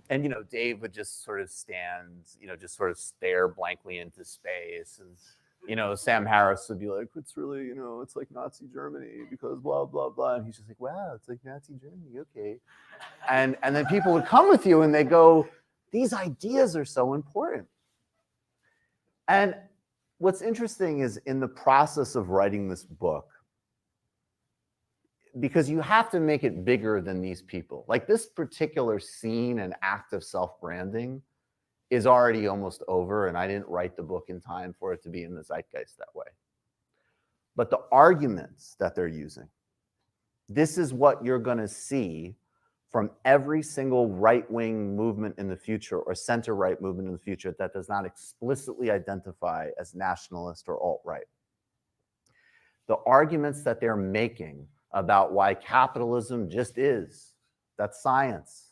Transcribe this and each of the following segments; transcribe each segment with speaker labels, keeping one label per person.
Speaker 1: And, you know, Dave would just sort of stand, you know, just sort of stare blankly into space. And, you know, Sam Harris would be like, it's really, you know, it's like Nazi Germany because blah, blah, blah. And he's just like, wow, it's like Nazi Germany. Okay. And then people would come with you and they go, these ideas are so important. And what's interesting is in the process of writing this book, because you have to make it bigger than these people. Like this particular scene and act of self-branding is already almost over, and I didn't write the book in time for it to be in the zeitgeist that way. But the arguments that they're using, this is what you're going to see from every single right-wing movement in the future or center-right movement in the future that does not explicitly identify as nationalist or alt-right. The arguments that they're making about why capitalism just is, that's science.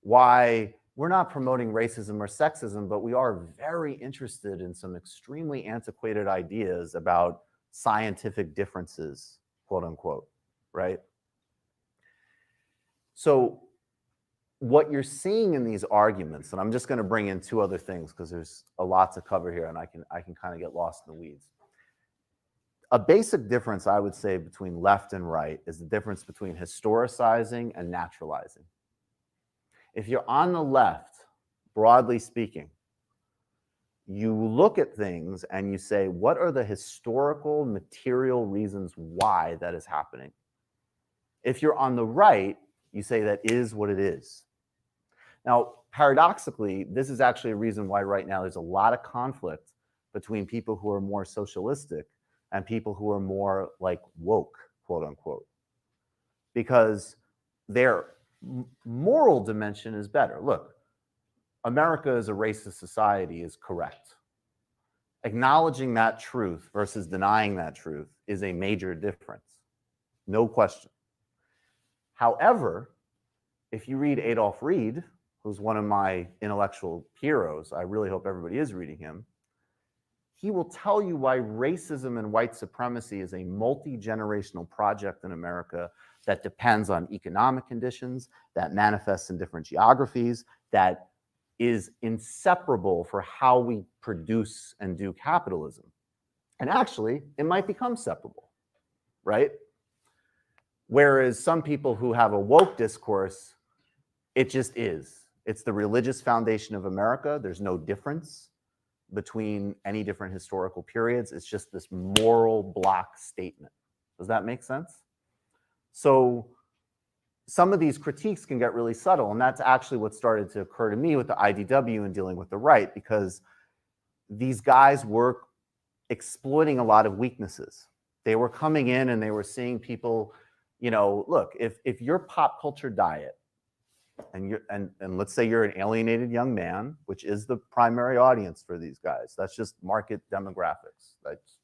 Speaker 1: Why we're not promoting racism or sexism, but we are very interested in some extremely antiquated ideas about scientific differences, quote unquote, right? So what you're seeing in these arguments, and I'm just going to bring in two other things because there's a lot to cover here and I can kind of get lost in the weeds. A basic difference, I would say, between left and right is the difference between historicizing and naturalizing. If you're on the left, broadly speaking, you look at things and you say, what are the historical, material reasons why that is happening? If you're on the right, you say that is what it is. Now, paradoxically, this is actually a reason why right now there's a lot of conflict between people who are more socialistic and people who are more like woke, quote unquote, because their moral dimension is better. Look, America is a racist society is correct. Acknowledging that truth versus denying that truth is a major difference, no question. However, if you read Adolf Reed, who's one of my intellectual heroes, I really hope everybody is reading him, he will tell you why racism and white supremacy is a multi-generational project in America that depends on economic conditions, that manifests in different geographies, that is inseparable for how we produce and do capitalism. And actually, it might become separable, right? Whereas some people who have a woke discourse, it just is. It's the religious foundation of America. There's no difference between any different historical periods. It's just this moral block statement. Does that make sense? So some of these critiques can get really subtle, and that's actually what started to occur to me with the IDW and dealing with the right, because these guys were exploiting a lot of weaknesses. They were coming in and they were seeing people, you know, look, if your pop culture diet, and let's say you're an alienated young man, which is the primary audience for these guys. That's just market demographics. That's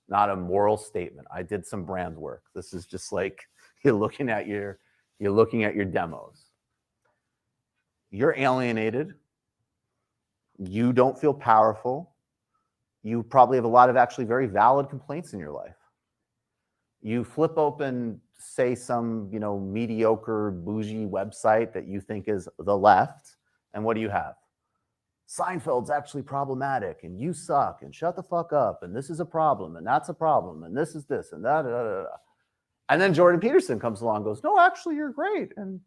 Speaker 1: not a moral statement. I did some brand work. This is just like you're looking at your demos. You're alienated. You don't feel powerful. You probably have a lot of actually very valid complaints in your life. You flip open, say, some, you know, mediocre, bougie website that you think is the left, and what do you have? Seinfeld's actually problematic, and you suck, and shut the fuck up, and this is a problem, and that's a problem, and this is this, and that, and then Jordan Peterson comes along and goes, no, actually, you're great, and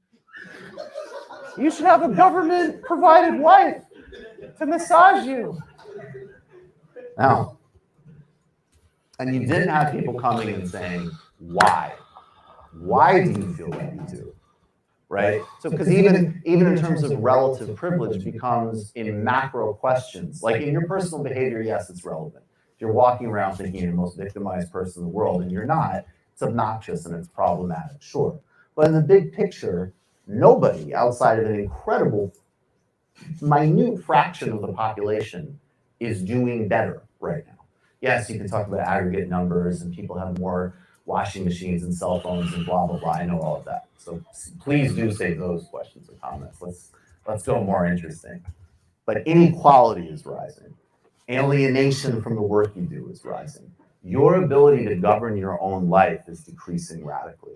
Speaker 1: you should have a government-provided wife to massage you. Now, and you didn't have people coming and saying, why? Why do you feel like you do? Right? So, because even in terms of relative privilege becomes in macro questions, like in your personal behavior, yes, it's relevant. If you're walking around thinking you're the most victimized person in the world and you're not, it's obnoxious and it's problematic, sure. But in the big picture, nobody outside of an incredible, minute fraction of the population is doing better right now. Yes, you can talk about aggregate numbers and people have more washing machines and cell phones and blah, blah, blah. I know all of that. So please do save those questions and comments. Let's go more interesting. But inequality is rising. Alienation from the work you do is rising. Your ability to govern your own life is decreasing radically.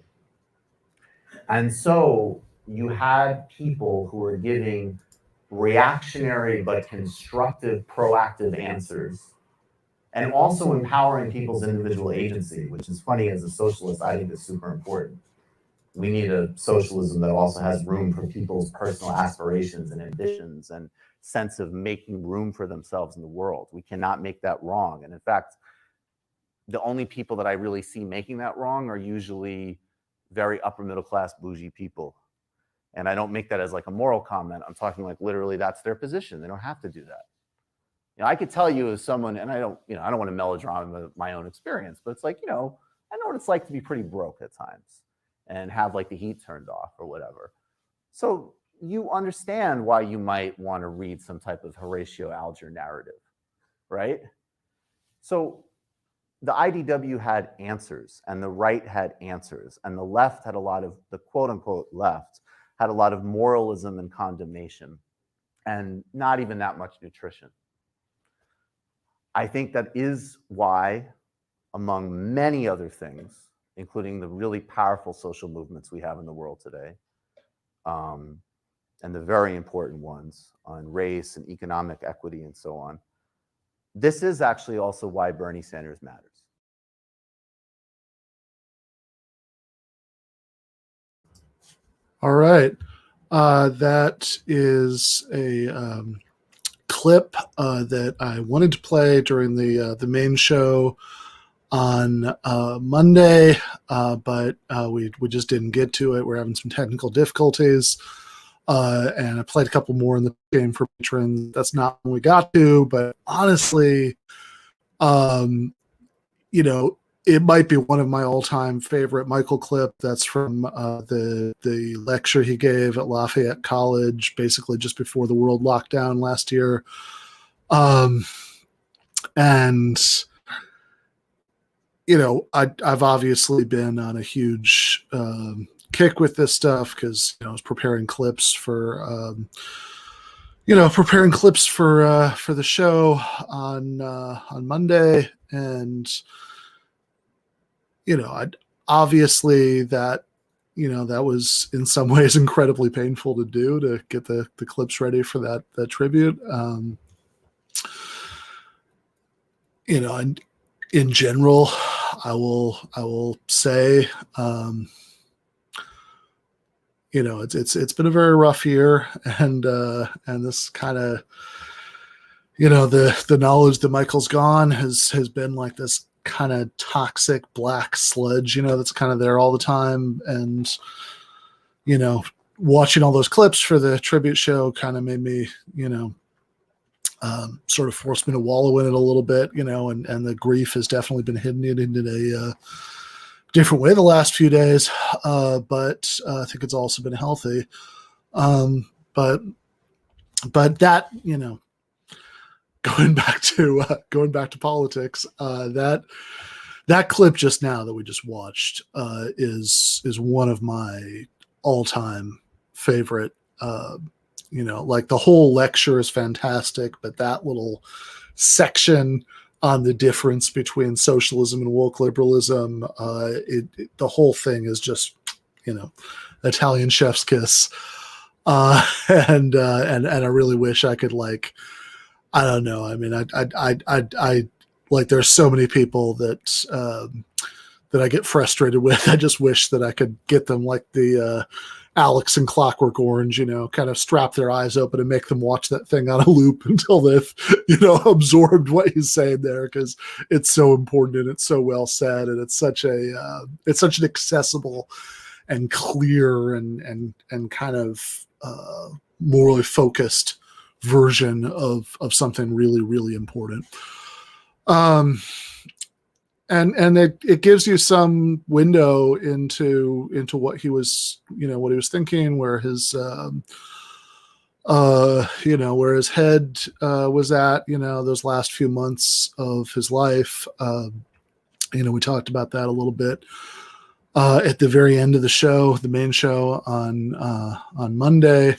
Speaker 1: And so you had people who were giving reactionary but constructive, proactive answers, and also empowering people's individual agency, which is funny as a socialist, I think is super important. We need a socialism that also has room for people's personal aspirations and ambitions and sense of making room for themselves in the world. We cannot make that wrong. And in fact, the only people that I really see making that wrong are usually very upper middle class bougie people. And I don't make that as like a moral comment. I'm talking like literally that's their position. They don't have to do that. You know, I could tell you as someone, and I don't want to melodrama my own experience, but it's like, I know what it's like to be pretty broke at times and have like the heat turned off or whatever. So you understand why you might want to read some type of Horatio Alger narrative, right? So the IDW had answers, and the right had answers, and the left had a lot of, the quote unquote left had a lot of moralism and condemnation, and not even that much nutrition. I think that is why, among many other things, including the really powerful social movements we have in the world today, and the very important ones on race and economic equity and so on, this is actually also why Bernie Sanders matters.
Speaker 2: All right. That is a clip that I wanted to play during the main show on Monday, but we just didn't get to it. We're having some technical difficulties. And I played a couple more in the game for patrons. That's not when we got to, but honestly, it might be one of my all-time favorite Michael clip. That's from the lecture he gave at Lafayette College, basically just before the world lockdown last year. And I've obviously been on a huge kick with this stuff because I was preparing clips for the show on Monday, and obviously that was in some ways incredibly painful to do, to get the clips ready for that tribute. And in general, I will say, it's been a very rough year, and this kind of, the knowledge that Michael's gone has been like this kind of toxic black sludge, that's kind of there all the time. And, watching all those clips for the tribute show kind of made me, sort of forced me to wallow in it a little bit, and the grief has definitely been hitting it in a different way the last few days. But I think it's also been healthy. But that, going back to politics, that clip just now that we just watched is one of my all-time favorite. Like the whole lecture is fantastic, but that little section on the difference between socialism and woke liberalism, the whole thing is just, Italian chef's kiss. And I really wish I could, like, I don't know. I mean, I like, there's so many people that I get frustrated with. I just wish that I could get them like the Alex and Clockwork Orange, kind of strap their eyes open and make them watch that thing on a loop until they've, absorbed what he's saying there, because it's so important and it's so well said, and it's such an accessible and clear and kind of morally focused version of something really, really important. And it gives you some window into what he was, what he was thinking, where his, where his head was at, those last few months of his life. We talked about that a little bit at the very end of the show, the main show on Monday.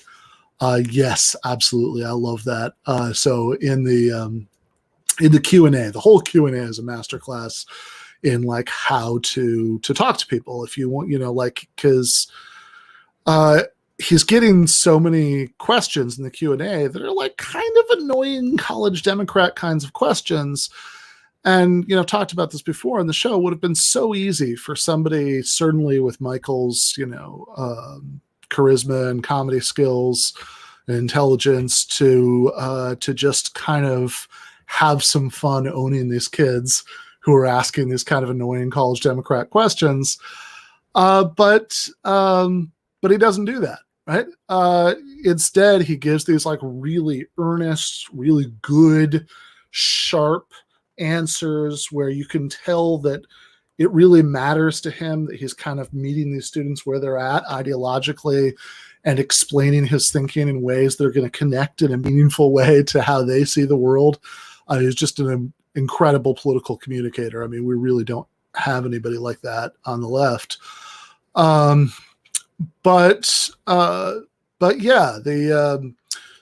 Speaker 2: Yes, absolutely, I love that. So in the Q&A, the whole Q&A is a masterclass in like how to talk to people if you want, because he's getting so many questions in the Q&A that are like kind of annoying college Democrat kinds of questions. And, I've talked about this before on the show. It would have been so easy for somebody, certainly with Michael's, charisma and comedy skills and intelligence, to just kind of have some fun owning these kids who are asking these kind of annoying college Democrat questions. But he doesn't do that, right? Instead, he gives these like really earnest, really good, sharp answers where you can tell that it really matters to him, that he's kind of meeting these students where they're at ideologically and explaining his thinking in ways that are going to connect in a meaningful way to how they see the world. He's just an incredible political communicator. I mean, we really don't have anybody like that on the left. But yeah,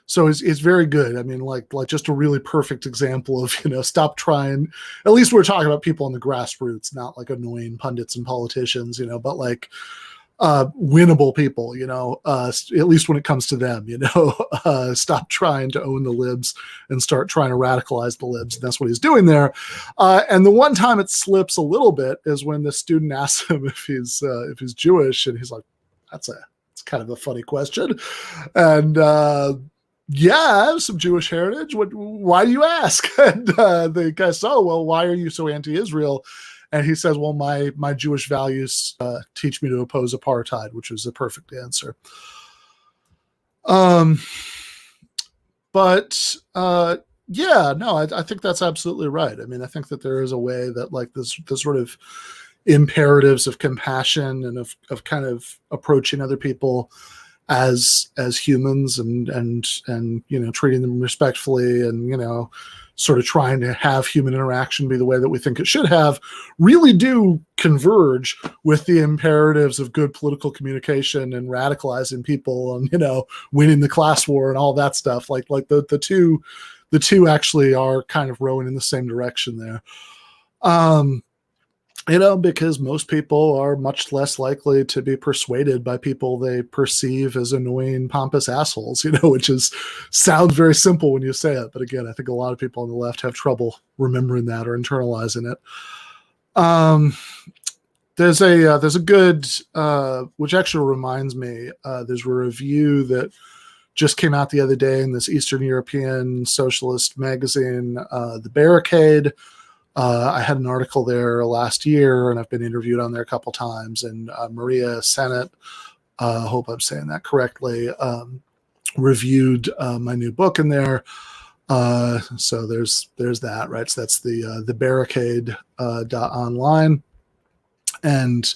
Speaker 2: so it's very good. I mean, like just a really perfect example of, stop trying. At least we're talking about people on the grassroots, not like annoying pundits and politicians, but like winnable people, at least when it comes to them, stop trying to own the libs and start trying to radicalize the libs. And that's what he's doing there. And the one time it slips a little bit is when the student asks him if he's Jewish, and he's like, it's kind of a funny question. And yeah, I have some Jewish heritage. Why do you ask? And the guy says, oh, well, why are you so anti-Israel? And he says, well, my Jewish values teach me to oppose apartheid, which was the perfect answer. But yeah, no, I think that's absolutely right. I mean, I think that there is a way that like this sort of imperatives of compassion and of kind of approaching other people as humans and treating them respectfully and sort of trying to have human interaction be the way that we think it should have, really do converge with the imperatives of good political communication and radicalizing people and winning the class war and all that stuff. Like the two actually are kind of rowing in the same direction there. Because most people are much less likely to be persuaded by people they perceive as annoying, pompous assholes, which sounds very simple when you say it. But again, I think a lot of people on the left have trouble remembering that or internalizing it. There's a good, which actually reminds me, there's a review that just came out the other day in this Eastern European socialist magazine, The Barricade. I had an article there last year, and I've been interviewed on there a couple times. And Maria Sennett, hope I'm saying that correctly, reviewed my new book in there. So there's that, right? So that's the barricade .online, and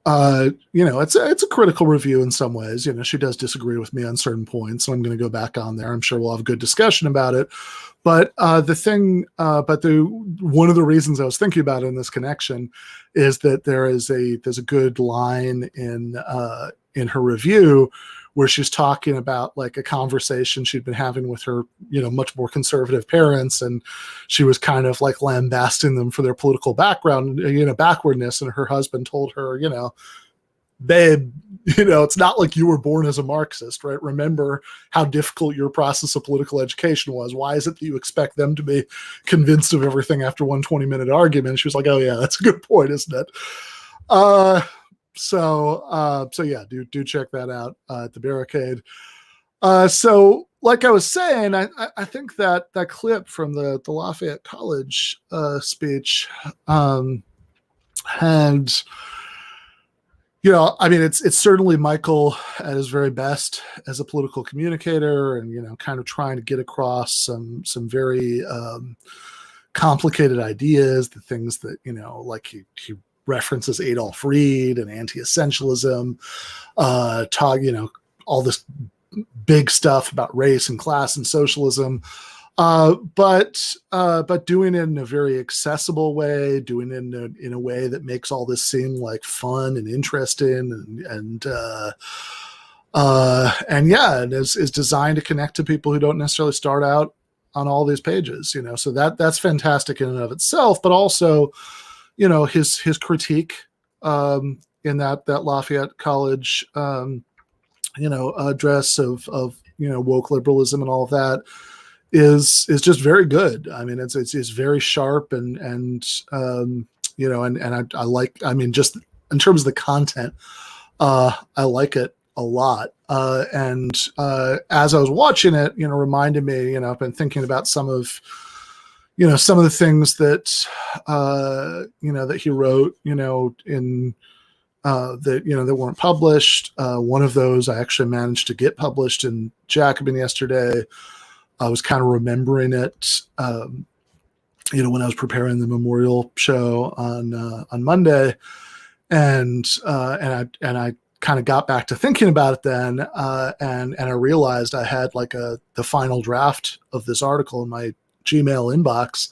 Speaker 2: it's a critical review in some ways. She does disagree with me on certain points, so I'm going to go back on there. I'm sure we'll have a good discussion about it. But one of the reasons I was thinking about it in this connection is that there's a good line in her review where she's talking about like a conversation she'd been having with her, much more conservative parents, and she was kind of like lambasting them for their political background, backwardness, and her husband told her, babe, it's not like you were born as a Marxist, right? Remember how difficult your process of political education was. Why is it that you expect them to be convinced of everything after one 20-minute argument? And she was like, oh yeah, that's a good point, isn't it? So yeah, do check that out at The Barricade. So like I was saying, I think that clip from the Lafayette College speech had, it's certainly Michael at his very best as a political communicator, and kind of trying to get across some very complicated ideas, the things that like he references Adolf Reed and anti-essentialism, all this big stuff about race and class and socialism, but doing it in a very accessible way, doing it in a way that makes all this seem like fun and interesting, and is designed to connect to people who don't necessarily start out on all these pages. So that's fantastic in and of itself, but also his critique in that Lafayette College address of woke liberalism and all of that is just very good. I mean, it's very sharp and I like. I mean, just in terms of the content, I like it a lot. And as I was watching it, reminded me. I've been thinking about some of the things that that he wrote, in that weren't published. One of those I actually managed to get published in Jacobin yesterday. I was kind of remembering it, when I was preparing the memorial show on Monday, and I kind of got back to thinking about it then, and I realized I had like the final draft of this article in my Gmail inbox,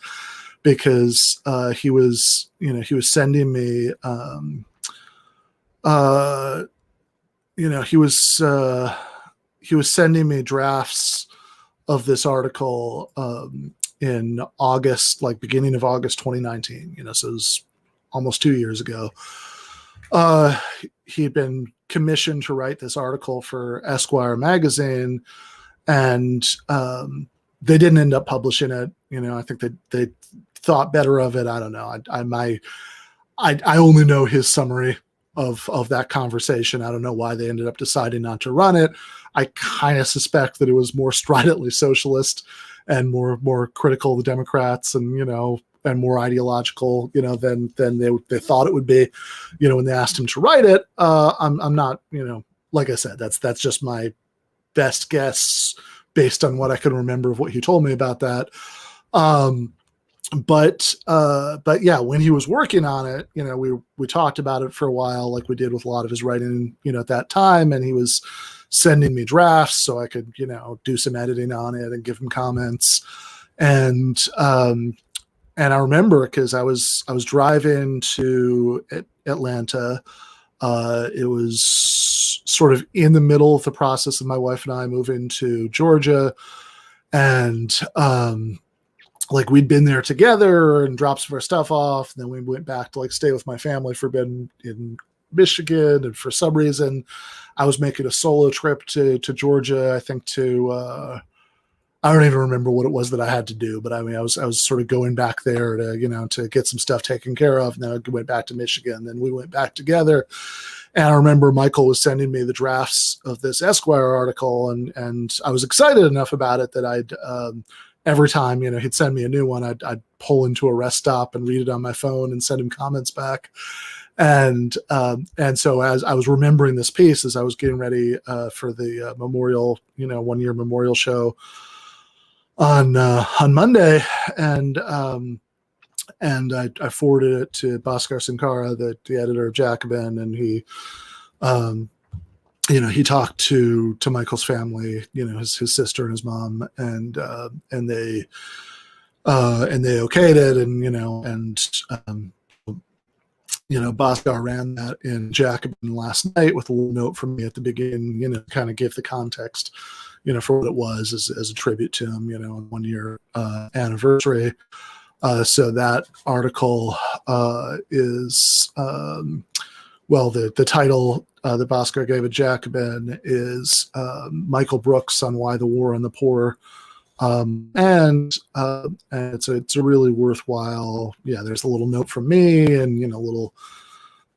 Speaker 2: because he was sending me he was sending me drafts of this article in August, like beginning of August 2019. So it was almost 2 years ago. He'd been commissioned to write this article for Esquire magazine, and they didn't end up publishing it. I think they thought better of it. I don't know. I only know his summary of that conversation. I don't know why they ended up deciding not to run it. I kind of suspect that it was more stridently socialist and more critical of the Democrats, and and more ideological, than they thought it would be, when they asked him to write it. I'm not, like I said, that's just my best guess based on what I can remember of what he told me about that. But yeah, when he was working on it, we talked about it for a while, like we did with a lot of his writing, at that time, and he was sending me drafts so I could, do some editing on it and give him comments. And I remember, because I was driving to Atlanta. It was sort of in the middle of the process of my wife and I moving to Georgia, and like we'd been there together and dropped some of our stuff off, and then we went back to like stay with my family for a bit in Michigan, and for some reason I was making a solo trip to Georgia. I think I don't even remember what it was that I had to do, but I mean, I was sort of going back there to, to get some stuff taken care of. And then I went back to Michigan. Then we went back together. And I remember Michael was sending me the drafts of this Esquire article, and I was excited enough about it that I'd, every time, he'd send me a new one, I'd pull into a rest stop and read it on my phone and send him comments back. And so as I was remembering this piece, as I was getting ready for the memorial, 1 year memorial show on Monday, and I forwarded it to Bhaskar Sankara, the editor of Jacobin, and he he talked to Michael's family, his sister and his mom, and they okayed it, and Bhaskar ran that in Jacobin last night with a little note from me at the beginning, kind of gave the context, for what it was as a tribute to him, on 1 year anniversary. So that article is, the title that Bhaskar gave it Jacobin is Michael Brooks on Why the War on the Poor. And it's a really worthwhile. Yeah, there's a little note from me, and a little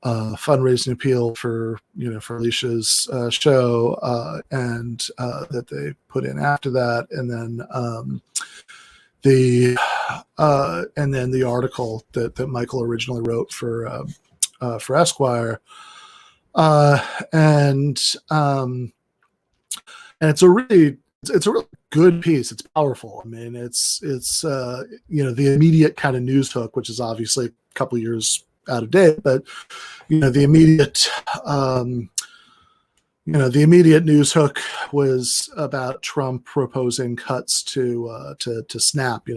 Speaker 2: fundraising appeal for for Alicia's show, and that they put in after that, and then the article that Michael originally wrote for Esquire, and it's a really good piece. It's powerful. I mean, it's the immediate kind of news hook, which is obviously a couple years out of date, but the immediate news hook was about Trump proposing cuts to SNAP,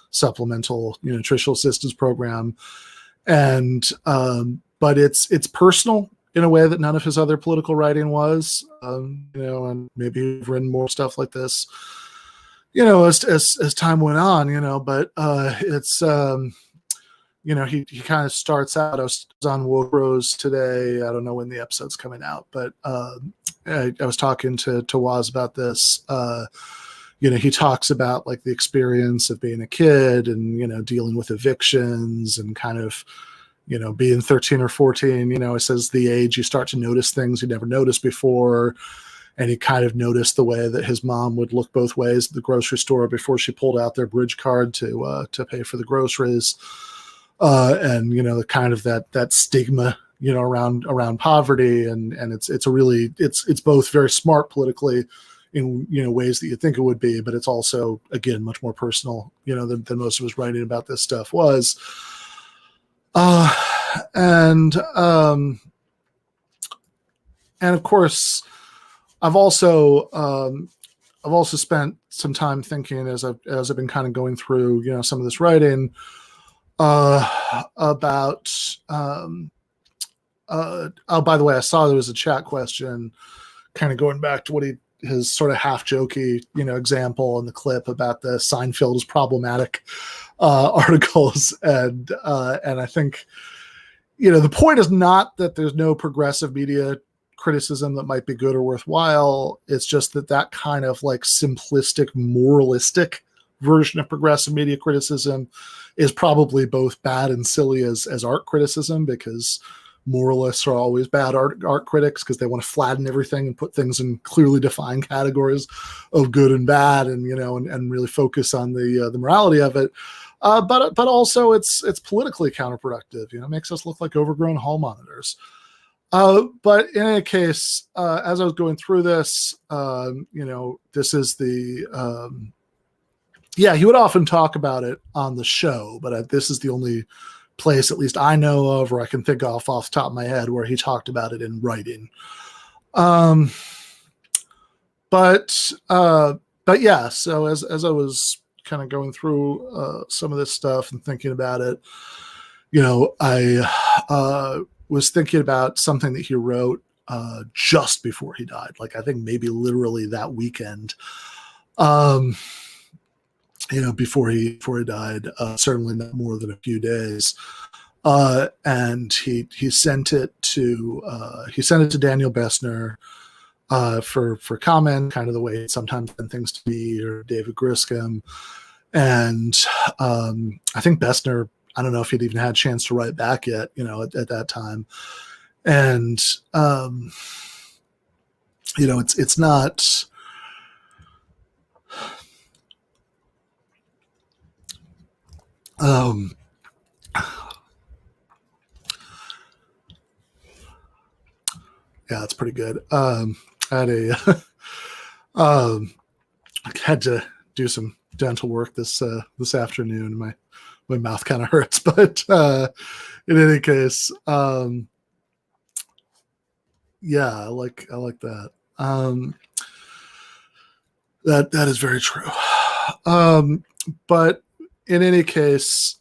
Speaker 2: supplemental nutritional assistance program, and but it's personal in a way that none of his other political writing was, and maybe he's written more stuff like this, as time went on, but it's he kind of starts out. I was on Woke Rose today. I don't know when the episode's coming out, but I was talking to Waz about this. He talks about like the experience of being a kid and, dealing with evictions and kind of, being 13 or 14, it says the age you start to notice things you never noticed before. And he kind of noticed the way that his mom would look both ways at the grocery store before she pulled out their bridge card to pay for the groceries. And, kind of that stigma, around poverty. And it's both very smart politically in, ways that you think it would be, but it's also, again, much more personal, than most of his writing about this stuff was. And of course, I've also spent some time thinking as I've been kind of going through, some of this writing, about, oh, by the way, I saw there was a chat question kind of going back to his sort of half jokey, example in the clip about the Seinfeld is problematic, articles. And I think, the point is not that there's no progressive media criticism that might be good or worthwhile. It's just that kind of like simplistic, moralistic version of progressive media criticism is probably both bad and silly as art criticism, because moralists are always bad art critics because they want to flatten everything and put things in clearly defined categories of good and bad, and and really focus on the morality of it. But also it's politically counterproductive. It makes us look like overgrown hall monitors. But in any case, as I was going through this, this is the he would often talk about it on the show, but this is the only place, at least I know of, or I can think off the top of my head, where he talked about it in writing. But yeah, so as I was kind of going through some of this stuff and thinking about it, I was thinking about something that he wrote just before he died. Like, I think maybe literally that weekend, before he died, certainly not more than a few days. And he sent it to Daniel Bessner for comment, kind of the way sometimes send things to me or David Griscom. And I think Bessner, I don't know if he'd even had a chance to write back yet, at that time. And it's not. Yeah, it's pretty good. I had to do some dental work this afternoon. My mouth kind of hurts, but in any case, yeah, I like that. That is very true. But in any case,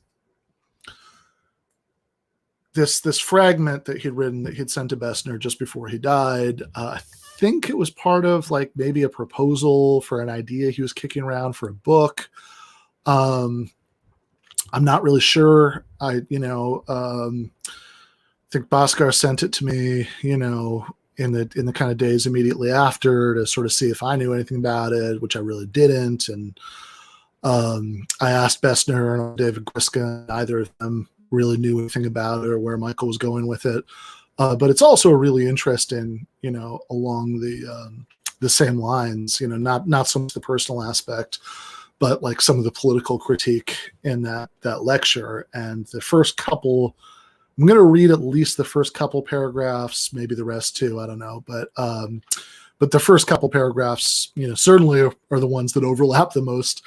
Speaker 2: this fragment that he'd written, that he'd sent to Bessner just before he died, I think it was part of like maybe a proposal for an idea he was kicking around for a book. I'm not really sure. I think Bhaskar sent it to me, in the kind of days immediately after, to sort of see if I knew anything about it, which I really didn't. And I asked Bessner and David Griscom, neither of them really knew anything about it or where Michael was going with it. But it's also really interesting, along the same lines, not so much the personal aspect, but like some of the political critique in that lecture. And the first couple, I'm going to read at least the first couple paragraphs, maybe the rest too, I don't know. But the first couple paragraphs, certainly are the ones that overlap the most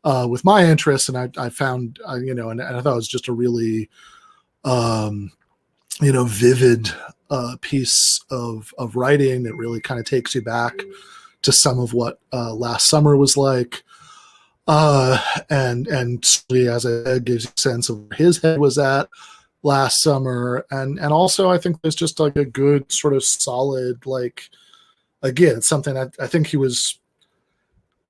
Speaker 2: with my interests. And I found, and I thought it was just a really, vivid piece of writing. It really kind of takes you back to some of what last summer was like. And as I said, gives you a sense of where his head was at last summer. And also I think there's just like a good sort of solid, like, again, it's something I think he was,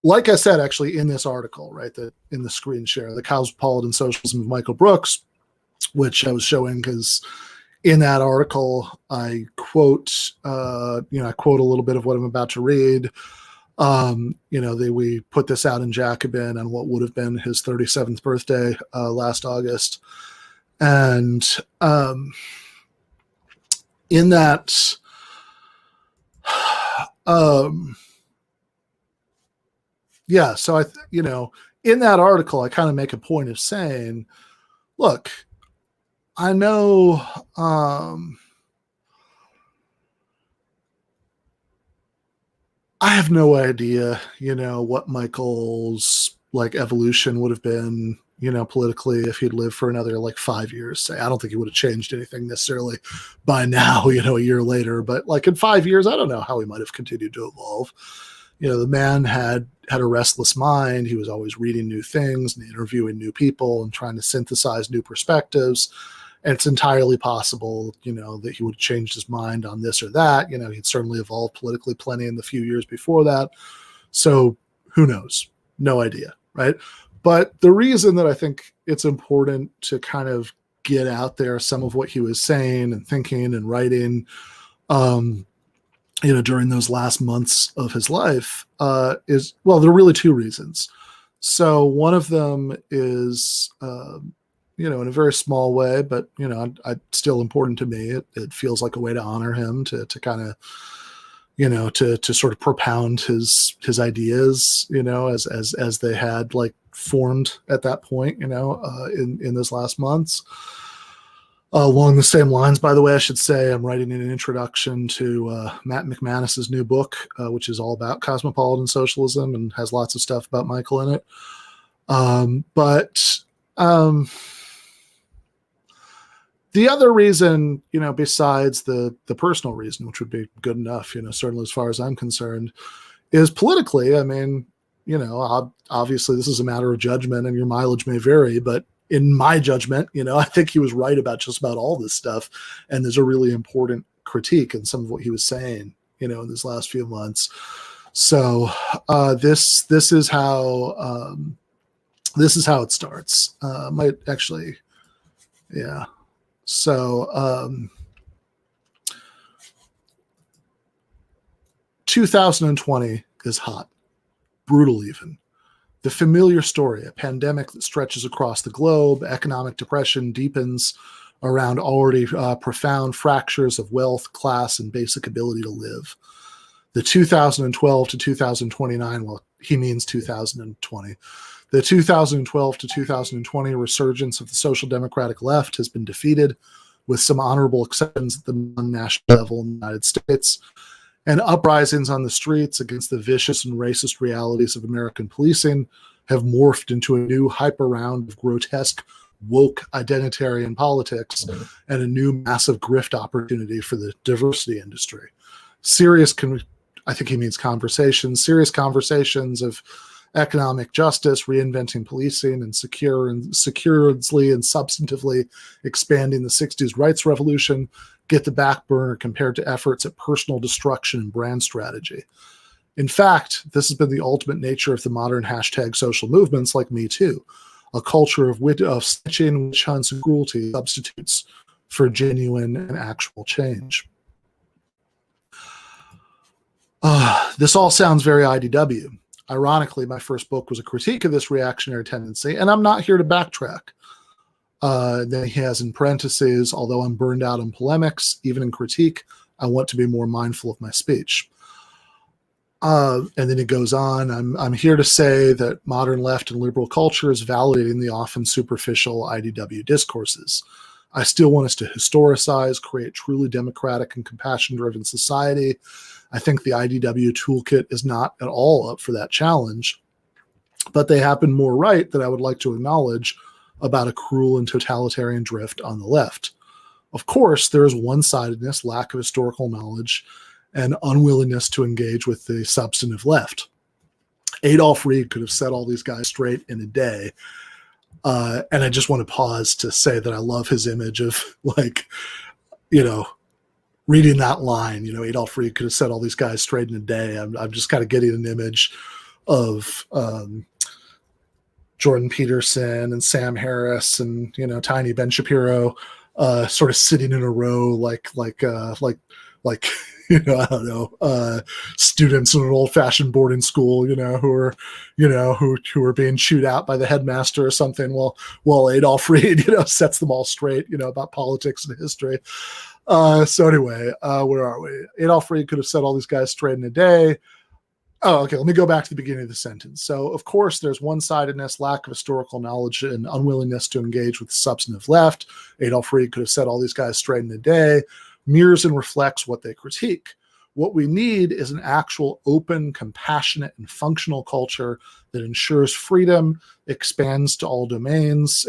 Speaker 2: like I said, actually in this article, right, that in the screen share, the Cosmopolitan Socialism of Michael Brooks, which I was showing because in that article I quote, I quote a little bit of what I'm about to read. We put this out in Jacobin on what would have been his 37th birthday last August. And in that, so in that article, I kind of make a point of saying, look, I know, I have no idea, what Michael's like evolution would have been, politically if he'd lived for another like 5 years. Say, I don't think he would have changed anything necessarily by now, a year later, but like in 5 years, I don't know how he might have continued to evolve. The man had a restless mind. He was always reading new things and interviewing new people and trying to synthesize new perspectives. And it's entirely possible, that he would have changed his mind on this or that. He'd certainly evolved politically plenty in the few years before that. So who knows? No idea, right? But the reason that I think it's important to kind of get out there some of what he was saying and thinking and writing, during those last months of his life is, well, there are really two reasons. So one of them is, in a very small way, but, it's still important to me. It feels like a way to honor him, to kind of, to sort of propound his ideas, as they had like formed at that point, in those last months. Along the same lines, by the way, I should say, I'm writing an introduction to Matt McManus's new book, which is all about cosmopolitan socialism and has lots of stuff about Michael in it. The other reason, besides the personal reason, which would be good enough, certainly as far as I'm concerned, is politically. I mean, obviously this is a matter of judgment and your mileage may vary, but in my judgment, I think he was right about just about all this stuff. And there's a really important critique in some of what he was saying, in these last few months. So this is how it starts. Might actually, yeah. So 2020 is hot, brutal even. The familiar story, a pandemic that stretches across the globe, economic depression deepens around already profound fractures of wealth, class, and basic ability to live. The 2012 to 2029, well, he means 2020. The 2012 to 2020 resurgence of the social democratic left has been defeated, with some honorable exceptions at the non-national level in the United States, and uprisings on the streets against the vicious and racist realities of American policing have morphed into a new hyper round of grotesque woke identitarian politics and a new massive grift opportunity for the diversity industry. I think he means conversations, serious conversations of economic justice, reinventing policing, and securely and substantively expanding the 60s rights revolution get the back burner compared to efforts at personal destruction and brand strategy. In fact, this has been the ultimate nature of the modern hashtag social movements like Me Too, a culture of snitching, witch hunts, and cruelty substitutes for genuine and actual change. This all sounds very IDW. Ironically, my first book was a critique of this reactionary tendency, and I'm not here to backtrack. Then he has in parentheses, although I'm burned out on polemics, even in critique, I want to be more mindful of my speech. And then he goes on, I'm here to say that modern left and liberal culture is validating the often superficial IDW discourses. I still want us to historicize, create truly democratic and compassion-driven society. I think the IDW toolkit is not at all up for that challenge, but they happen more right that I would like to acknowledge about a cruel and totalitarian drift on the left. Of course, there is one-sidedness, lack of historical knowledge, and unwillingness to engage with the substantive left. Adolf Reed could have set all these guys straight in a day. And I just want to pause to say that I love his image of reading that line, Adolf Reed could have set all these guys straight in a day. I'm just kind of getting an image of Jordan Peterson and Sam Harris and, you know, tiny Ben Shapiro, sort of sitting in a row like you know, I don't know, students in an old-fashioned boarding school, you know, who are being chewed out by the headmaster or something, while Adolf Reed, you know, sets them all straight, you know, about politics and history. So anyway, where are we? Adolf Reed could have set all these guys straight in a day. Oh, okay. Let me go back to the beginning of the sentence. So, of course, there's one-sidedness, lack of historical knowledge, and unwillingness to engage with the substantive left. Adolf Reed could have set all these guys straight in a day. Mirrors and reflects what they critique. What we need is an actual open, compassionate, and functional culture that ensures freedom, expands it to all domains,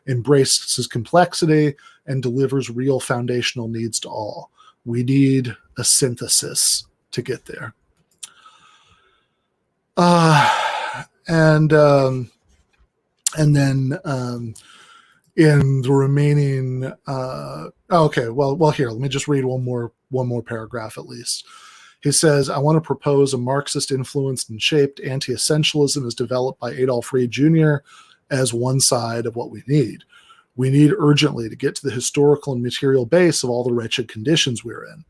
Speaker 2: embraces complexity, and delivers real foundational needs to all. We need a synthesis to get there. And then in the remaining, okay, well, here, let me just read one more paragraph at least. He says, I want to propose a Marxist influenced and shaped anti-essentialism as developed by Adolf Reed Jr. as one side of what we need. We need urgently to get to the historical and material base of all the wretched conditions we're in.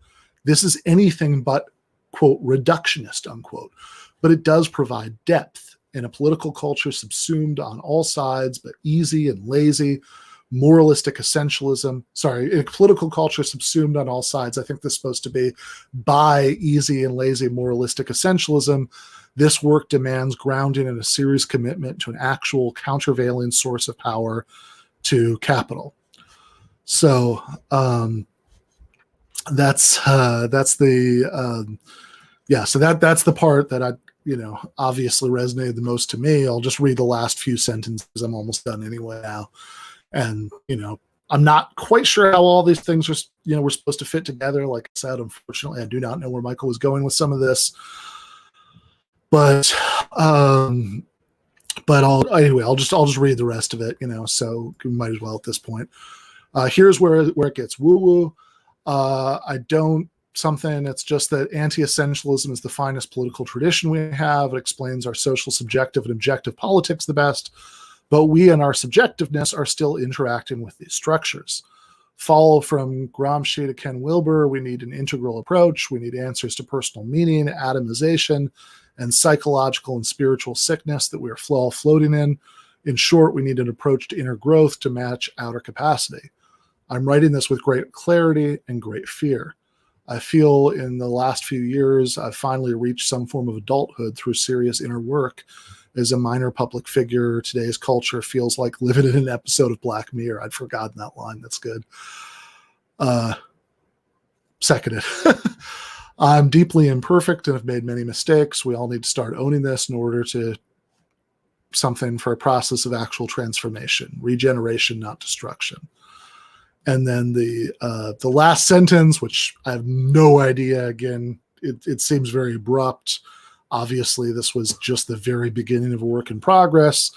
Speaker 2: This is anything but, quote, reductionist, unquote, but it does provide depth in a political culture subsumed on all sides, but easy and lazy, moralistic essentialism. Sorry, in a political culture subsumed on all sides, I think this is supposed to be by easy and lazy moralistic essentialism. This work demands grounding in a serious commitment to an actual countervailing source of power to capital. So that's the so that's the part that I, you know, obviously resonated the most to me. I'll just read the last few sentences. I'm almost done anyway now. And, you know, I'm not quite sure how all these things are, you know, we're supposed to fit together. Like I said, unfortunately, I do not know where Michael was going with some of this. But I'll just read the rest of it, you know, so we might as well at this point. Here's where it gets woo-woo. It's just that anti-essentialism is the finest political tradition we have. It explains our social subjective and objective politics the best, but we in our subjectiveness are still interacting with these structures. Follow from Gramsci to Ken Wilber, we need an integral approach. We need answers to personal meaning, atomization, and psychological and spiritual sickness that we are all floating in. In short, we need an approach to inner growth to match outer capacity. I'm writing this with great clarity and great fear. I feel in the last few years, I've finally reached some form of adulthood through serious inner work. As a minor public figure, today's culture feels like living in an episode of Black Mirror. I'd forgotten that line. That's good. Seconded. I'm deeply imperfect and have made many mistakes. We all need to start owning this in order to something for a process of actual transformation, regeneration, not destruction. And then the last sentence, which I have no idea, again, it seems very abrupt. Obviously, this was just the very beginning of a work in progress,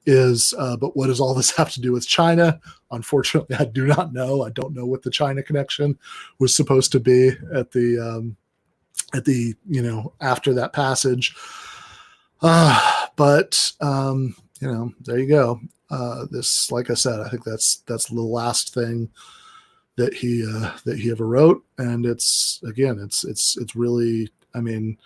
Speaker 2: is, but what does all this have to do with China? Unfortunately, I do not know. I don't know what the China connection was supposed to be at the you know, after that passage. But you know, there you go. This, like I said, I think that's the last thing that he ever wrote, and it's really, I mean,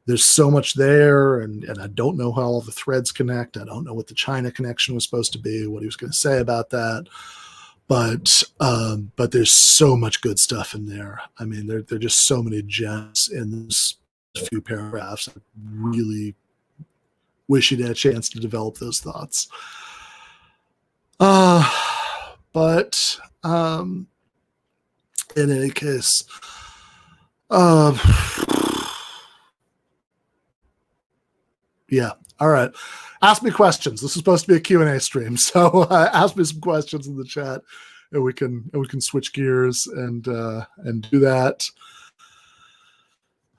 Speaker 2: there's so much there, and I don't know how all the threads connect. I don't know what the China connection was supposed to be, what he was going to say about that, but there's so much good stuff in there. I mean, there are just so many gems in this few paragraphs. I really wish he'd had a chance to develop those thoughts. But in any case, yeah. All right. Ask me questions. This is supposed to be a Q&A stream, so ask me some questions in the chat, and we can switch gears and do that.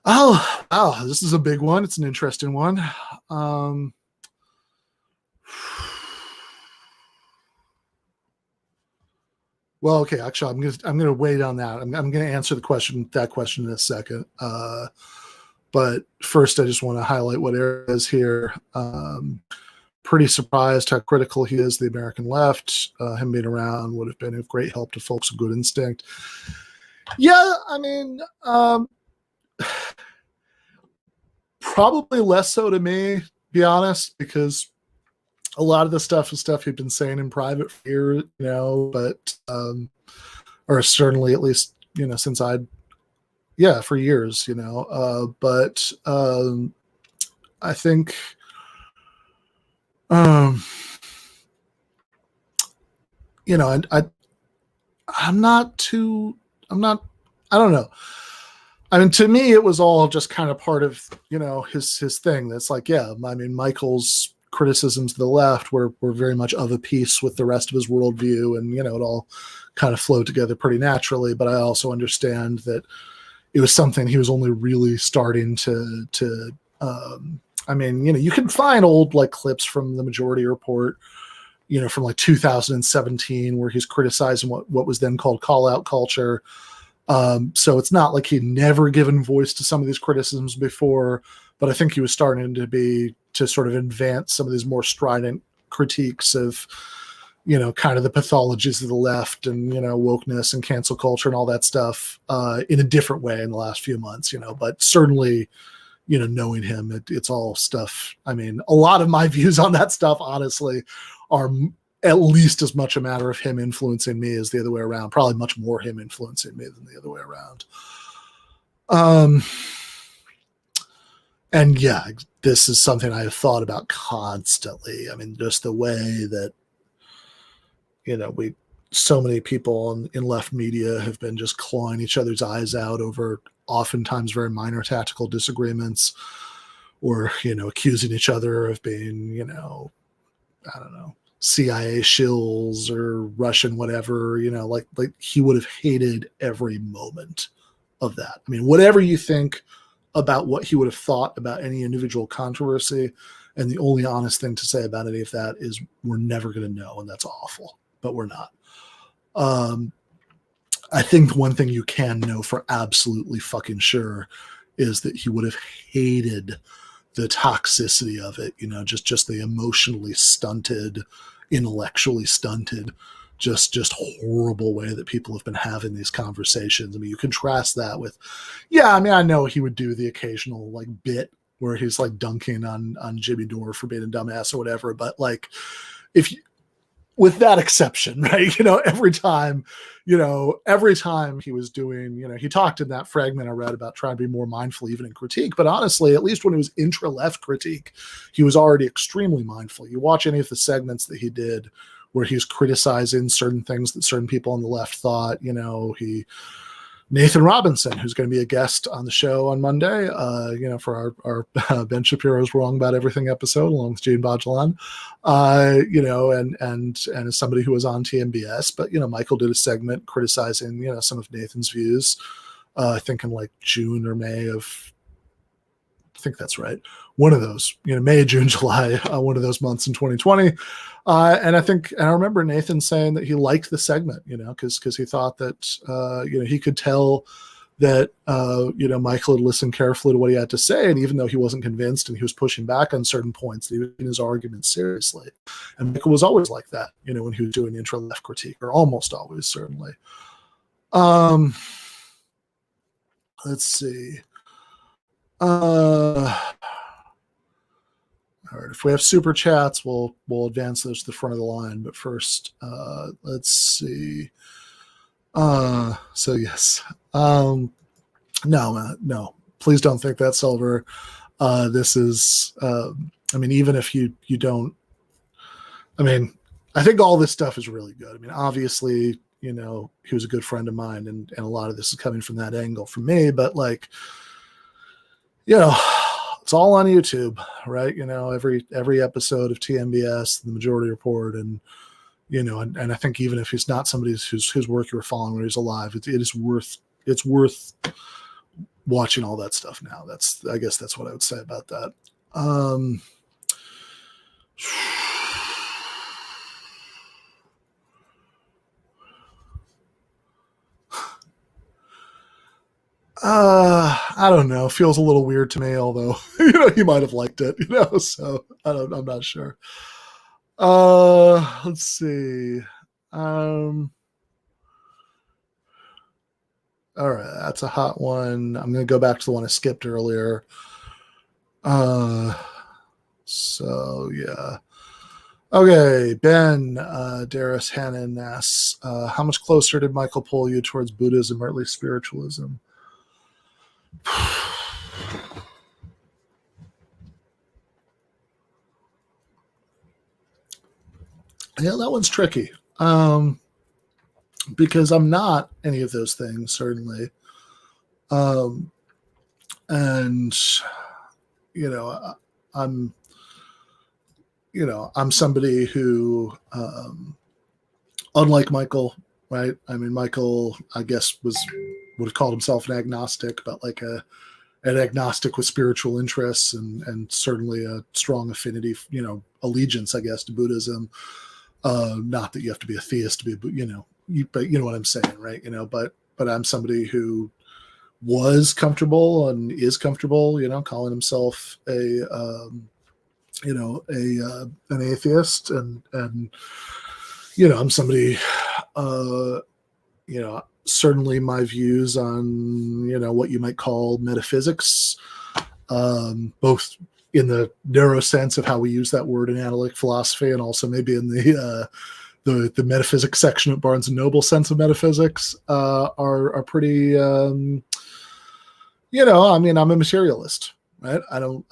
Speaker 2: Oh, wow, this is a big one. It's an interesting one. Well, okay. Actually, I'm gonna wait on that. I'm gonna answer that question in a second. But first, I just want to highlight what Eric is here. Pretty surprised how critical he is of the American left. Him being around would have been of great help to folks of good instinct. Yeah, I mean, probably less so to me, be honest, because a lot of the stuff is stuff he'd been saying in private for years, but or certainly at least, since for years, but I think I'm not, I don't know. I mean, to me, it was all just kind of part of, his thing. That's like, yeah, I mean, Michael's criticisms to the left were very much of a piece with the rest of his worldview, and, it all kind of flowed together pretty naturally. But I also understand that it was something he was only really starting to I mean, you can find old like clips from the Majority Report, from like 2017, where he's criticizing what was then called call out culture. So it's not like he'd never given voice to some of these criticisms before, but I think he was starting to sort of advance some of these more strident critiques of, kind of the pathologies of the left and, wokeness and cancel culture and all that stuff in a different way in the last few months, but certainly, knowing him, it's all stuff. I mean, a lot of my views on that stuff, honestly, are at least as much a matter of him influencing me as the other way around. Probably much more him influencing me than the other way around. And yeah, this is something I have thought about constantly. I mean, just the way that, so many people in left media have been just clawing each other's eyes out over oftentimes very minor tactical disagreements, or, accusing each other of being, I don't know, CIA shills or Russian whatever, like he would have hated every moment of that. I mean, whatever you think about what he would have thought about any individual controversy, and the only honest thing to say about any of that is we're never going to know, and that's awful, but we're not. I think one thing you can know for absolutely fucking sure is that he would have hated the toxicity of it, just the emotionally stunted, intellectually stunted, just horrible way that people have been having these conversations. I mean, you contrast that with, I mean, I know he would do the occasional like bit where he's like dunking on Jimmy Dore for being a dumbass or whatever, but like, if you, with that exception, right? Every time he was doing, he talked in that fragment I read about trying to be more mindful even in critique. But honestly, at least when it was intra-left critique, he was already extremely mindful. You watch any of the segments that he did where he's criticizing certain things that certain people on the left thought, Nathan Robinson, who's going to be a guest on the show on Monday, for our Ben Shapiro's Wrong About Everything episode, along with Gene Bajalan, and as somebody who was on TMBS, but, Michael did a segment criticizing, some of Nathan's views, I think in like June or May of, I think that's right. One of those, May, June, July, one of those months in 2020. And I remember Nathan saying that he liked the segment, because he thought that, he could tell that, Michael had listened carefully to what he had to say. And even though he wasn't convinced and he was pushing back on certain points, he was taking his arguments seriously. And Michael was always like that, when he was doing intra-left critique, or almost always, certainly. Let's see. All right, if we have super chats, we'll advance those to the front of the line. But first, let's see. So yes, no, please don't think that's Silver. This is, I mean, even if you don't, I mean, I think all this stuff is really good. I mean, obviously, he was a good friend of mine, and a lot of this is coming from that angle for me. But like, it's all on YouTube, right? Every episode of TMBS, the Majority Report, and and I think even if he's not somebody whose work you're following when he's alive, it's worth watching all that stuff now. I guess that's what I would say about that. I don't know. Feels a little weird to me, although he might have liked it. So I'm not sure. Let's see. All right, that's a hot one. I'm gonna go back to the one I skipped earlier. So yeah. Okay, Ben Darius Hannon asks, how much closer did Michael pull you towards Buddhism or at least spiritualism? Yeah, that one's tricky. Because I'm not any of those things, certainly. And I'm I'm somebody who unlike Michael, right? I mean, Michael, I guess, would have called himself an agnostic, but like an agnostic with spiritual interests and certainly a strong affinity, allegiance, I guess, to Buddhism. Not that you have to be a theist to be, but you know what I'm saying, right? But I'm somebody who was comfortable and is comfortable, calling himself an atheist, and I'm somebody, certainly my views on, what you might call metaphysics, both in the narrow sense of how we use that word in analytic philosophy, and also maybe in the metaphysics section at Barnes and Noble sense of metaphysics, are pretty, I'm a materialist, right? I don't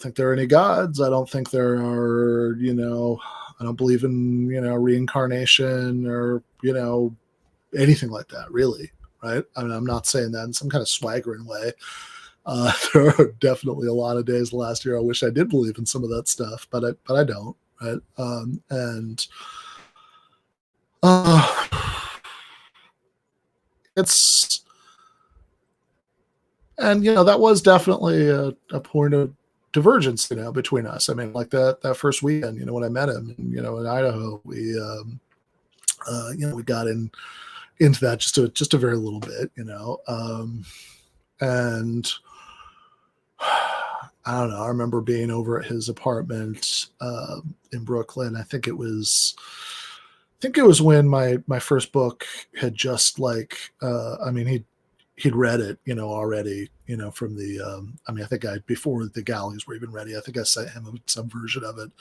Speaker 2: think there are any gods. I don't think there are, I don't believe in, reincarnation or, anything like that, really, right? I mean, I'm not saying that in some kind of swaggering way. There are definitely a lot of days last year I wish I did believe in some of that stuff, but I don't, right? It's and that was definitely a point of divergence, between us. I mean, like that first weekend, when I met him, in Idaho, we we got into that just a very little bit, and I don't know. I remember being over at his apartment in Brooklyn. I think it was when my first book had just he'd read it, already, from the I think before the galleys were even ready, I think I sent him some version of it,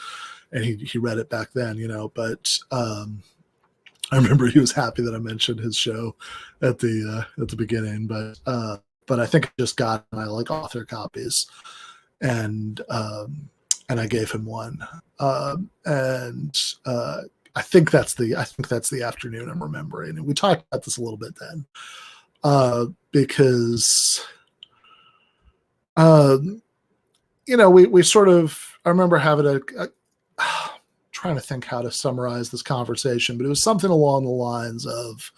Speaker 2: and he read it back then, but I remember he was happy that I mentioned his show at the beginning, but I think I just got my author copies, and I gave him one, and I think that's the afternoon I'm remembering, and we talked about this a little bit then, because we sort of, I remember having trying to think how to summarize this conversation, but it was something along the lines of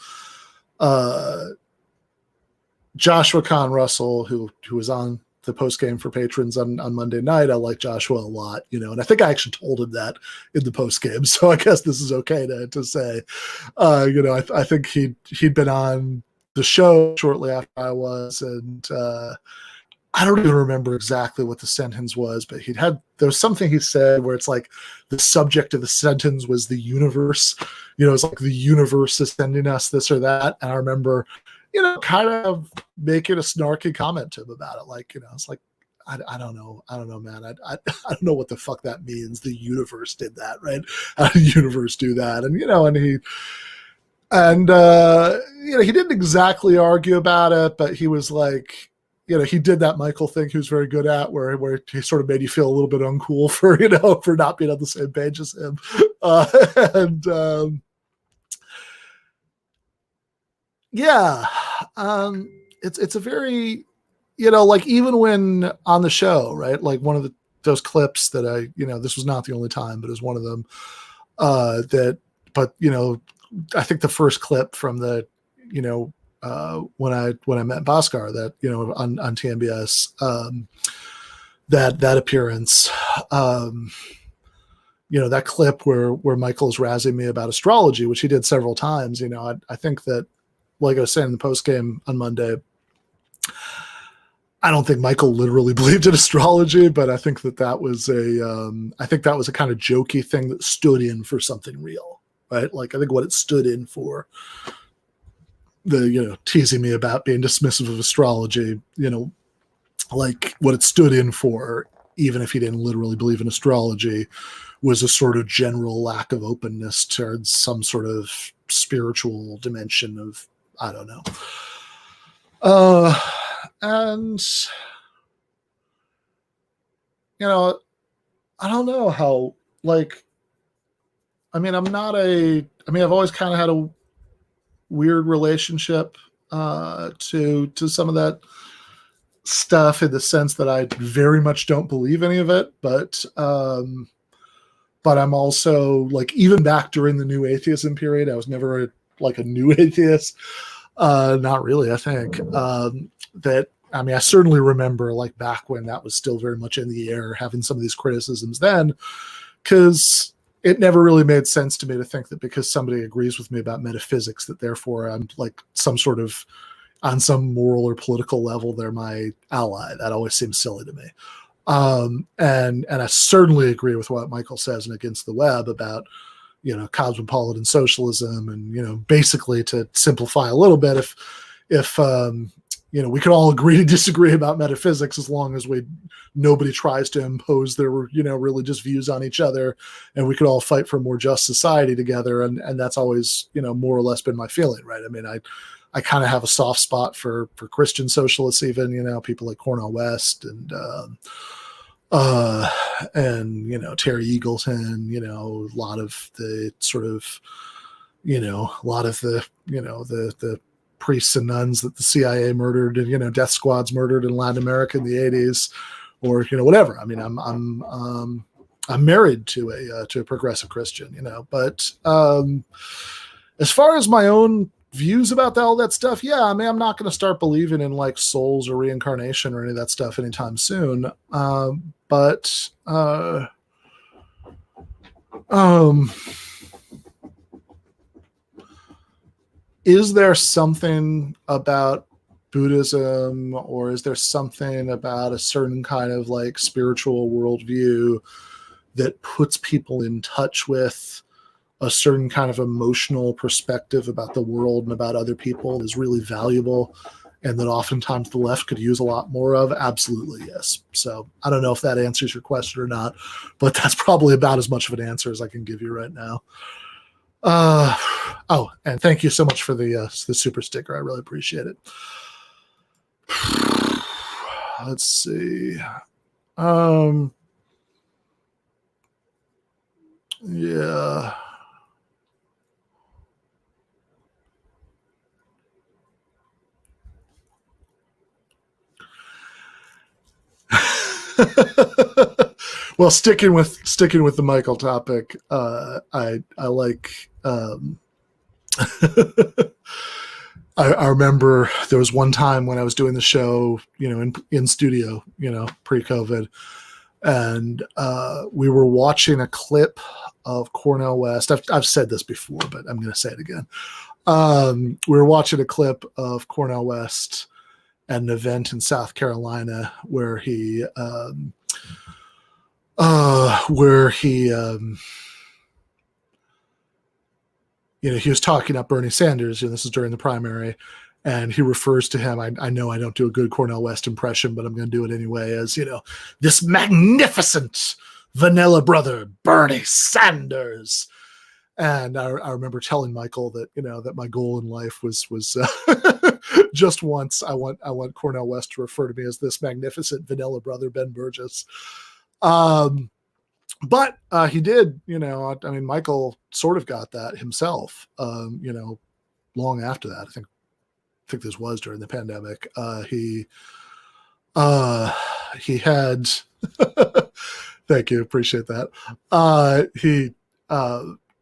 Speaker 2: Joshua Kahn Russell, who was on the post game for patrons on Monday night. I like Joshua a lot, and I think I actually told him that in the post game. So I guess this is okay to say, I think he'd been on the show shortly after I was, and I don't even remember exactly what the sentence was, but there was something he said where it's like the subject of the sentence was the universe, it's like the universe is sending us this or that. And I remember, kind of making a snarky comment to him about it. It's like, I don't know, man. I don't know what the fuck that means. The universe did that, right? How did the universe do that? And, he didn't exactly argue about it, but he was like, he did that Michael thing he was very good at, where he sort of made you feel a little bit uncool for not being on the same page as him. It's a very, even when on the show, right? Like one of those clips that this was not the only time, but it was one of them, I think the first clip from the, when I met Bhaskar, that, on TMBS, that appearance, that clip where Michael's razzing me about astrology, which he did several times, I think that, like I was saying in the post game on Monday, I don't think Michael literally believed in astrology, but I think that was a kind of jokey thing that stood in for something real, right? Like I think what it stood in for, the teasing me about being dismissive of astrology, like what it stood in for, even if he didn't literally believe in astrology, was a sort of general lack of openness towards some sort of spiritual dimension of, I don't know. And I don't know how, like, I've always kind of had a weird relationship to some of that stuff, in the sense that I very much don't believe any of it, but I'm also, like, even back during the new atheism period, I was never a new atheist. Not really, I think. I certainly remember, like, back when that was still very much in the air, having some of these criticisms then, because it never really made sense to me to think that because somebody agrees with me about metaphysics, that therefore I'm like some sort of, on some moral or political level, they're my ally. That always seems silly to me. And I certainly agree with what Michael says in Against the Web about, cosmopolitan socialism, and, basically, to simplify a little bit, if we could all agree to disagree about metaphysics, as long as nobody tries to impose their, religious views on each other, and we could all fight for a more just society together. And that's always, more or less been my feeling, right? I mean, I kind of have a soft spot for Christian socialists, even, people like Cornel West and Terry Eagleton, a lot of the sort of, the priests and nuns that the CIA murdered, and, death squads murdered in Latin America in the 80s, or, whatever. I mean, I'm married to a progressive Christian, but as far as my own views about all that stuff, yeah, I mean, I'm not going to start believing in, like, souls or reincarnation or any of that stuff anytime soon. But is there something about Buddhism, or is there something about a certain kind of, like, spiritual worldview that puts people in touch with a certain kind of emotional perspective about the world and about other people is really valuable, and that oftentimes the left could use a lot more of? Absolutely, yes. So I don't know if that answers your question or not, but that's probably about as much of an answer as I can give you right now. And thank you so much for the super sticker. I really appreciate it. Let's see. Yeah. Well, sticking with the Michael topic, I like. I remember there was one time when I was doing the show, in studio, pre-COVID, and we were watching a clip of Cornel West. I've said this before, but I'm going to say it again. We were watching a clip of Cornel West at an event in South Carolina where he he was talking up Bernie Sanders, and this is during the primary, and he refers to him. I know I don't do a good Cornel West impression, but I'm going to do it anyway, as, this magnificent vanilla brother, Bernie Sanders. And I remember telling Michael that, that my goal in life was just once I want Cornel West to refer to me as this magnificent vanilla brother, Ben Burgess. But he did, Michael sort of got that himself, long after that. I think this was during the pandemic. He had, thank you. Appreciate that.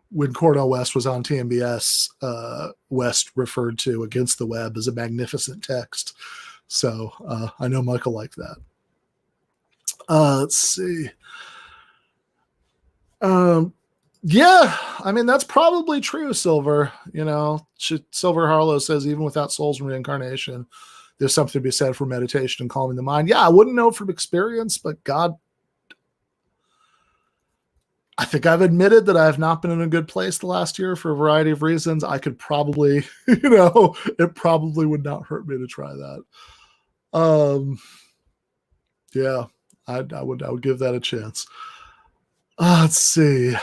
Speaker 2: When Cornel West was on TMBS, West referred to Against the Web as a magnificent text. So I know Michael liked that. Let's see. Yeah, that's probably true, Silver. Silver Harlow says even without souls and reincarnation, there's something to be said for meditation and calming the mind. Yeah, I wouldn't know from experience, but God, I think I've admitted that I have not been in a good place the last year for a variety of reasons. I could probably, it probably would not hurt me to try that. Yeah, I would give that a chance. Let's see.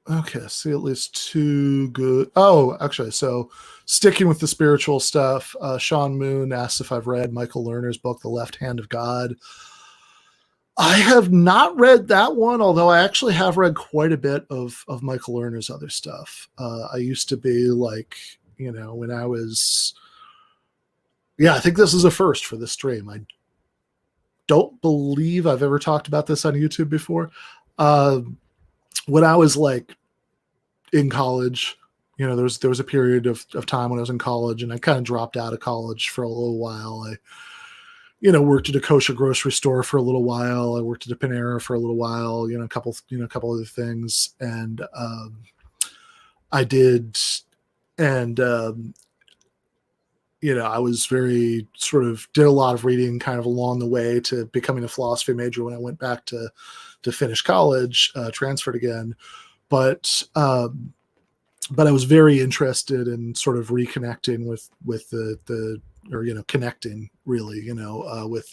Speaker 2: Okay, see at least two good. Oh, actually, so sticking with the spiritual stuff, Sean Moon asked if I've read Michael Lerner's book, The Left Hand of God. I have not read that one, although I actually have read quite a bit of Michael Lerner's other stuff. I used to be like, when I was, I think this is a first for this stream. I don't believe I've ever talked about this on YouTube before. When I was like in college, there was a period of time when I was in college, and I kind of dropped out of college for a little while. I, worked at a kosher grocery store for a little while. I worked at a Panera for a little while, a couple other things. And I did, and I was very did a lot of reading kind of along the way to becoming a philosophy major when I went back to finish college, transferred again. But I was very interested in sort of reconnecting with connecting really, with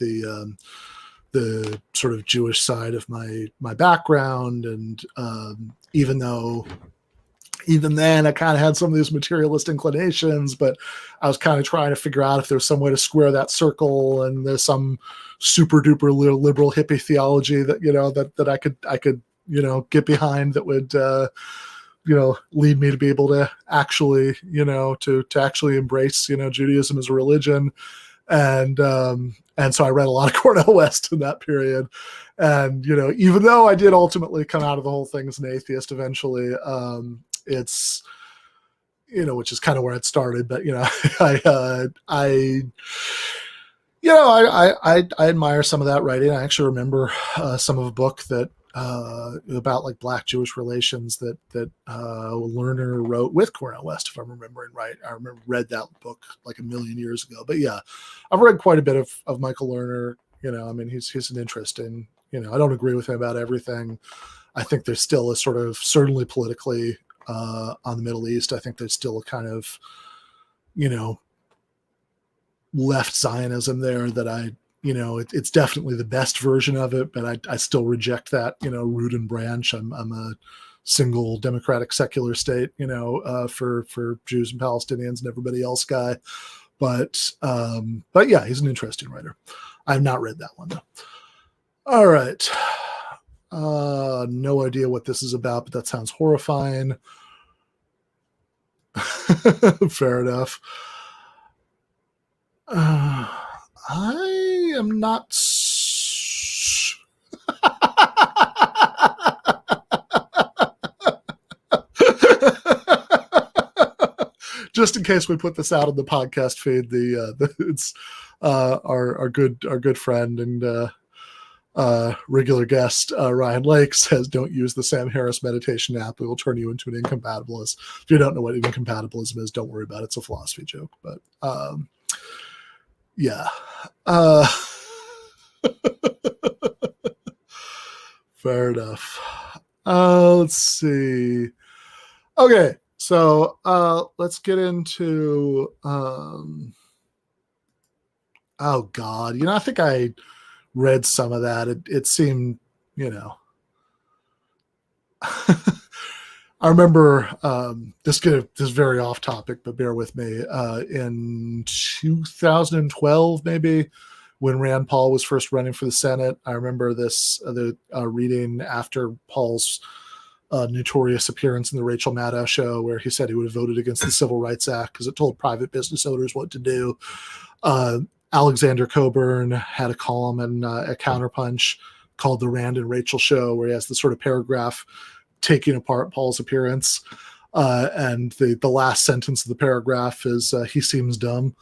Speaker 2: the sort of Jewish side of my background. And even then I kind of had some of these materialist inclinations, but I was kind of trying to figure out if there's some way to square that circle, and there's some super duper liberal hippie theology that, that I could, get behind, that would, lead me to be able to actually, to actually embrace, Judaism as a religion. And so I read a lot of Cornel West in that period. And, even though I did ultimately come out of the whole thing as an atheist eventually, it's, which is kind of where it started, but, I admire some of that writing. I actually remember some of a book that about like Black Jewish relations that Lerner wrote with Cornel West, if I'm remembering right. I read that book like a million years ago. But yeah, I've read quite a bit of Michael Lerner. He's an interesting. I don't agree with him about everything. I think there's still a sort of, certainly politically on the Middle East, I think there's still a kind of, left Zionism there that it's definitely the best version of it, but I still reject that, root and branch. I'm a single democratic secular state, for Jews and Palestinians and everybody else guy. But yeah, he's an interesting writer. I have not read that one though. All right. No idea what this is about, but that sounds horrifying. Fair enough. I am not. Just in case we put this out on the podcast feed, it's our good friend and regular guest Ryan Lake says, "Don't use the Sam Harris meditation app; it will turn you into an incompatibilist." If you don't know what incompatibilism is, don't worry about it. It's a philosophy joke, but yeah. Fair enough. Let's see. Okay, so let's get into oh God, I think I read some of that. It seemed, I remember this is very off topic, but bear with me. In 2012, maybe, when Rand Paul was first running for the Senate, I remember this reading after Paul's notorious appearance in the Rachel Maddow show, where he said he would have voted against the Civil Rights Act because it told private business owners what to do. Alexander Coburn had a column in a Counterpunch called The Rand and Rachel Show, where he has this sort of paragraph taking apart Paul's appearance. And the last sentence of the paragraph is, he seems dumb.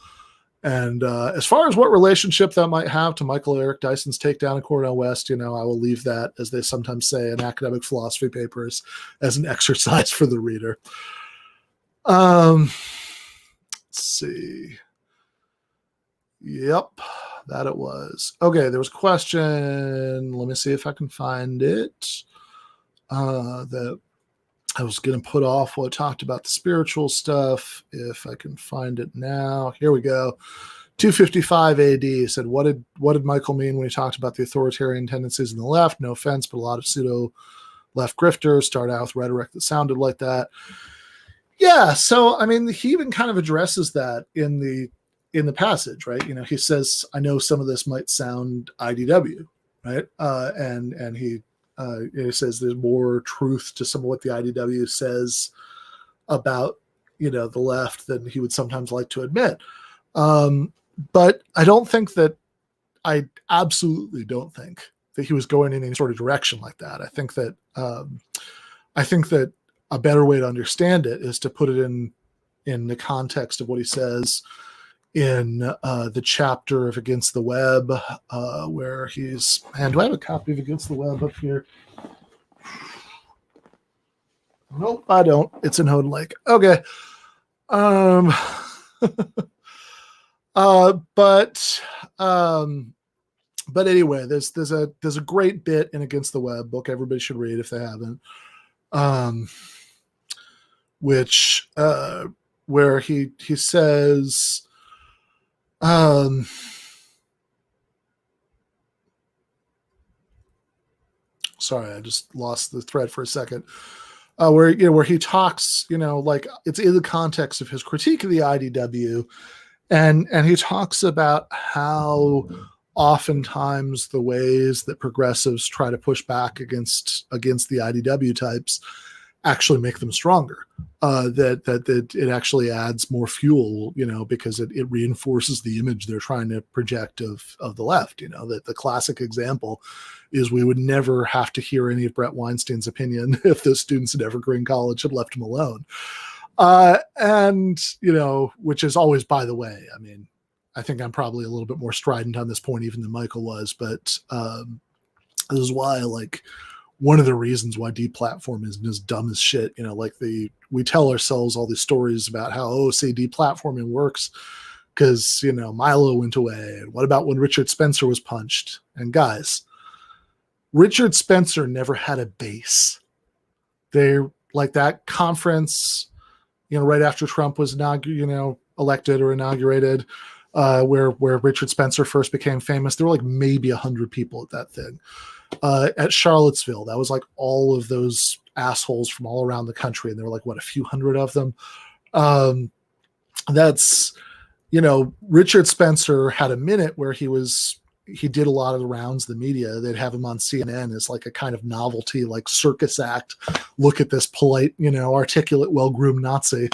Speaker 2: And as far as what relationship that might have to Michael Eric Dyson's takedown of Cornel West, I will leave that, as they sometimes say in academic philosophy papers, as an exercise for the reader. Let's see. Yep, that it was. Okay, there was a question. Let me see if I can find it. That I was going to put off while I talked about the spiritual stuff. If I can find it now. Here we go. 255 AD said, what did Michael mean when he talked about the authoritarian tendencies in the left? No offense, but a lot of pseudo left grifters start out with rhetoric that sounded like that. Yeah, so I mean, he even kind of addresses that in the passage, right? You know, he says, I know some of this might sound IDW, right? And he says there's more truth to some of what the IDW says about, you know, the left than he would sometimes like to admit. But I absolutely don't think that he was going in any sort of direction like that. I think that a better way to understand it is to put it in the context of what he says in the chapter of Against the Web, where he's, and do I have a copy of Against the Web up here? Nope, I don't. It's in Houghton Lake. Okay. But anyway, there's a great bit in Against the Web book everybody should read if they haven't, which where he says, sorry, I just lost the thread for a second. Where he talks, you know, like it's in the context of his critique of the IDW, and he talks about how oftentimes the ways that progressives try to push back against the IDW types actually make them stronger. That it actually adds more fuel, you know, because it reinforces the image they're trying to project of the left. You know, that the classic example is we would never have to hear any of Brett Weinstein's opinion if the students at Evergreen College had left him alone. And, you know, which is always, by the way, I mean, I think I'm probably a little bit more strident on this point even than Michael was, but this is why, like, one of the reasons why deplatform isn't as dumb as shit, you know, like we tell ourselves all these stories about how, oh, say deplatforming works because, you know, Milo went away. What about when Richard Spencer was punched? And guys, Richard Spencer never had a base. They're like that conference, you know, right after Trump was elected or inaugurated, where Richard Spencer first became famous. There were like maybe 100 people at that thing. At Charlottesville, that was like all of those assholes from all around the country, and there were like, what, a few hundred of them. That's, you know, Richard Spencer had a minute where he did a lot of the rounds of the media. They'd have him on CNN as like a kind of novelty, like circus act. Look at this polite, you know, articulate, well-groomed Nazi.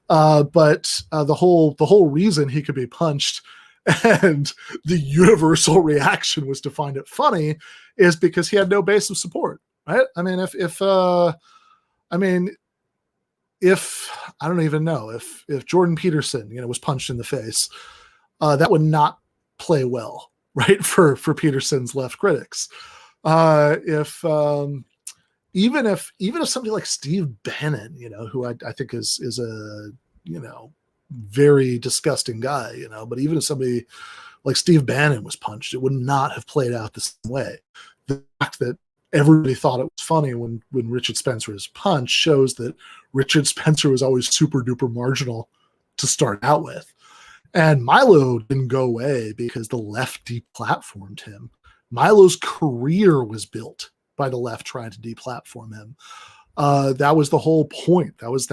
Speaker 2: But the whole reason he could be punched and the universal reaction was to find it funny is because he had no base of support, right? I mean, if I don't even know if Jordan Peterson, you know, was punched in the face, that would not play well, right, for Peterson's left critics. Even if somebody like Steve Bannon, you know, who I think is a, you know, very disgusting guy, you know, but even if somebody like Steve Bannon was punched, it would not have played out the same way. The fact that everybody thought it was funny when Richard Spencer was punched shows that Richard Spencer was always super duper marginal to start out with. And Milo didn't go away because the left deplatformed him. Milo's career was built by the left trying to deplatform him. That was the whole point. That was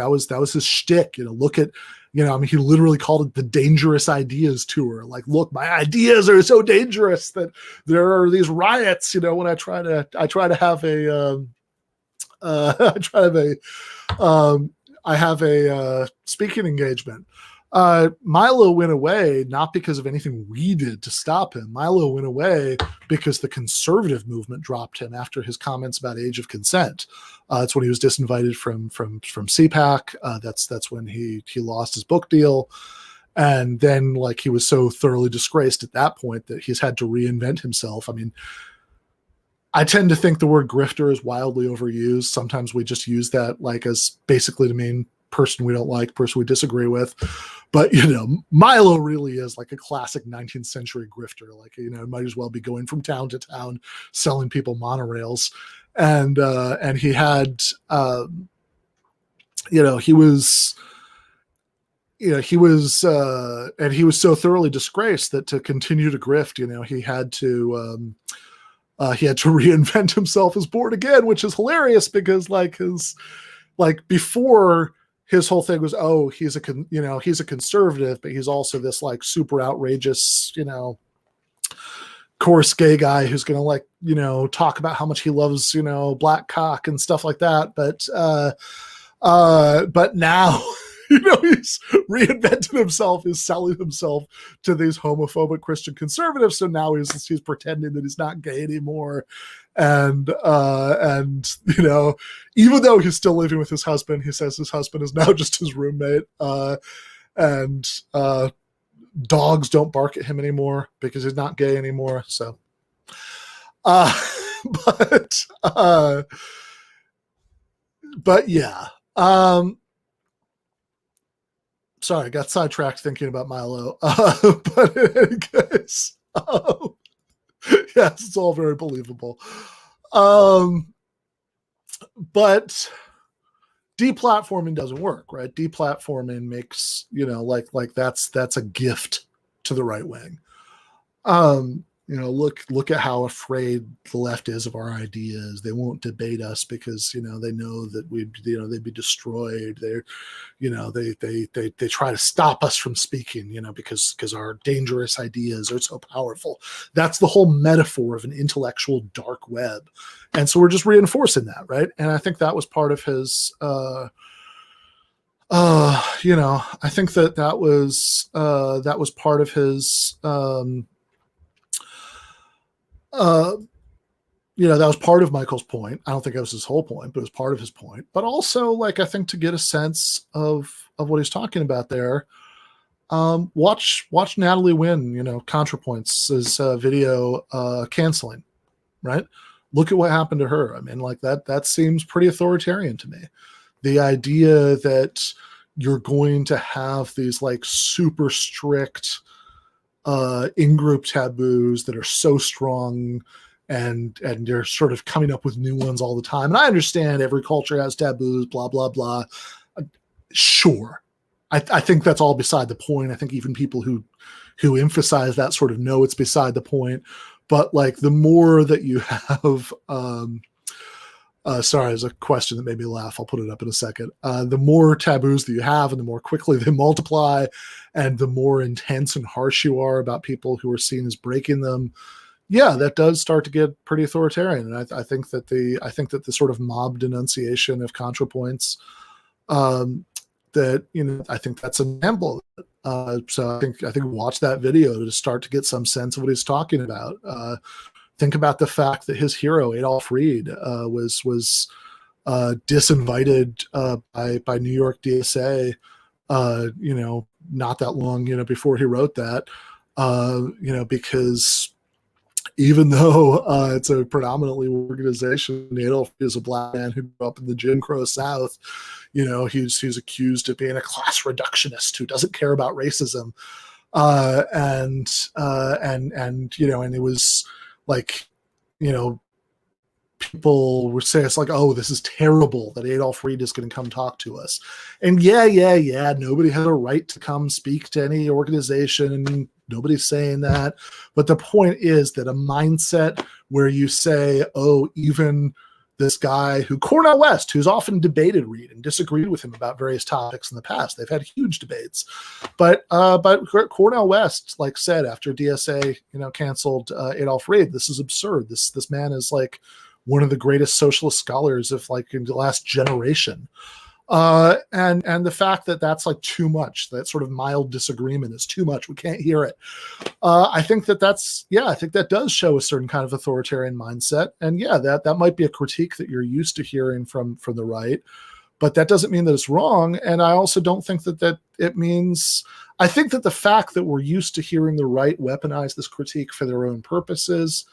Speaker 2: his shtick. You know, look at, you know, I mean, he literally called it the Dangerous Ideas Tour. Like, look, my ideas are so dangerous that there are these riots. You know, when I try to have a speaking engagement. Milo went away not because of anything we did to stop him. Milo went away because the conservative movement dropped him after his comments about age of consent. It's when he was disinvited from CPAC. That's when he lost his book deal. And then, like, he was so thoroughly disgraced at that point that he's had to reinvent himself. I mean, I tend to think the word grifter is wildly overused. Sometimes we just use that like as basically to mean person we don't like, person we disagree with. But, Milo really is like a classic 19th century grifter. Like, might as well be going from town to town selling people monorails. And he had, he was so thoroughly disgraced that to continue to grift, he had to reinvent himself as Born Again, which is hilarious because before his whole thing was, oh, he's a conservative, but he's also this like super outrageous, coarse gay guy who's going to talk about how much he loves, black cock and stuff like that. But now, he's reinvented himself, he's selling himself to these homophobic Christian conservatives. So now he's pretending that he's not gay anymore. And even though he's still living with his husband, he says his husband is now just his roommate. And dogs don't bark at him anymore because he's not gay anymore. So, but yeah. Sorry, I got sidetracked thinking about Milo. But in any case, yes, it's all very believable. But deplatforming doesn't work, right? Deplatforming makes, that's a gift to the right wing. Look at how afraid the left is of our ideas. They won't debate us because, they know that they'd be destroyed. They try to stop us from speaking, because our dangerous ideas are so powerful. That's the whole metaphor of an intellectual dark web. And so we're just reinforcing that, right? And I think that was part of his, I think that was part of his, that was part of Michael's point. I don't think that was his whole point, but it was part of his point. But also, I think to get a sense of what he's talking about there, watch Natalie Wynn, ContraPoints' video canceling, right? Look at what happened to her. I mean, that seems pretty authoritarian to me. The idea that you're going to have these super strict in-group taboos that are so strong, and you're sort of coming up with new ones all the time. And I understand every culture has taboos, blah, blah, blah. Sure. I think that's all beside the point. I think even people who emphasize that sort of know it's beside the point. But the more that you have, sorry, there's a question that made me laugh. I'll put it up in a second. The more taboos that you have and the more quickly they multiply and the more intense and harsh you are about people who are seen as breaking them, yeah, that does start to get pretty authoritarian. And I think that the sort of mob denunciation of ContraPoints, I think that's an example of it. So I think watch that video to start to get some sense of what he's talking about. Think about the fact that his hero Adolf Reed was disinvited by New York DSA, not that long before he wrote that, because even though it's a predominantly organization, Adolf is a black man who grew up in the Jim Crow South. He's accused of being a class reductionist who doesn't care about racism, and it was people were saying it's oh, this is terrible that Adolf Reed is going to come talk to us. And yeah, nobody has a right to come speak to any organization. Nobody's saying that. But the point is that a mindset where you say, oh, even this guy Cornel West, who's often debated Reed and disagreed with him about various topics in the past. They've had huge debates. But Cornel West, said after DSA, canceled Adolf Reed, this is absurd. This man is one of the greatest socialist scholars of in the last generation. And the fact that that's too much, that sort of mild disagreement is too much. We can't hear it. I think that does show a certain kind of authoritarian mindset. And yeah, that might be a critique that you're used to hearing from the right, but that doesn't mean that it's wrong. And I also don't think that it means, I think that the fact that we're used to hearing the right weaponize this critique for their own purposes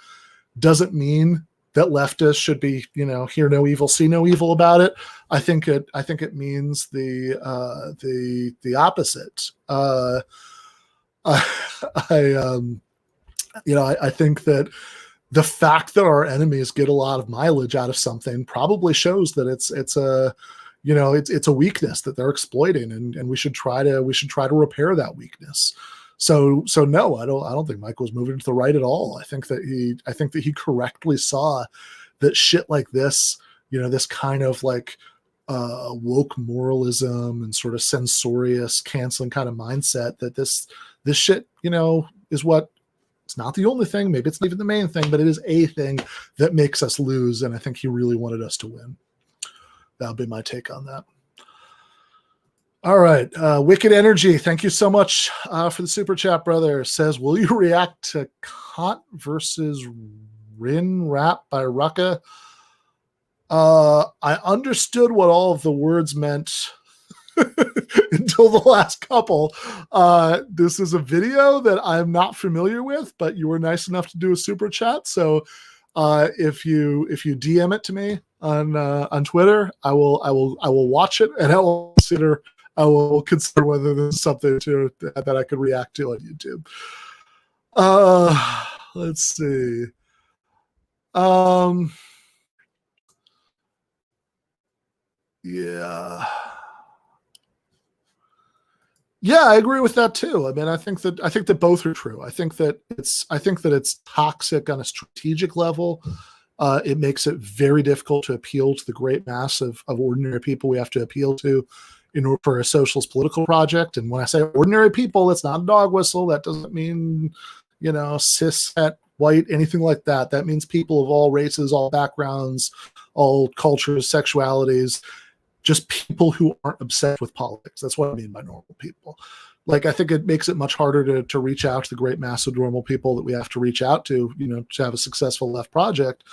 Speaker 2: doesn't mean that leftists should be, hear no evil, see no evil about it. I think it means the opposite. I think that the fact that our enemies get a lot of mileage out of something probably shows that it's a weakness that they're exploiting, and we should try to repair that weakness. So no, I don't think Michael was moving to the right at all. I think that he correctly saw that shit like this, this kind of like woke moralism and sort of censorious canceling kind of mindset, that this shit, is what, it's not the only thing, maybe it's not even the main thing, but it is a thing that makes us lose. And I think he really wanted us to win. That'll be my take on that. All right. Wicked Energy, thank you so much for the super chat, brother. Says, will you react to Kant versus Rin rap by Rucka? I understood what all of the words meant until the last couple. This is a video that I'm not familiar with, but you were nice enough to do a super chat. So if you DM it to me on Twitter, I will watch it, and I will consider whether there's something that I could react to on YouTube. Let's see. Yeah, I agree with that too. I mean, I think that both are true. I think that it's toxic on a strategic level. It makes it very difficult to appeal to the great mass of ordinary people we have to appeal to in order for a socialist political project. And when I say ordinary people, it's not a dog whistle. That doesn't mean, cis, het, white, anything like that. That means people of all races, all backgrounds, all cultures, sexualities, just people who aren't obsessed with politics. That's what I mean by normal people. Like, I think it makes it much harder to reach out to the great mass of normal people that we have to reach out to, to have a successful left project.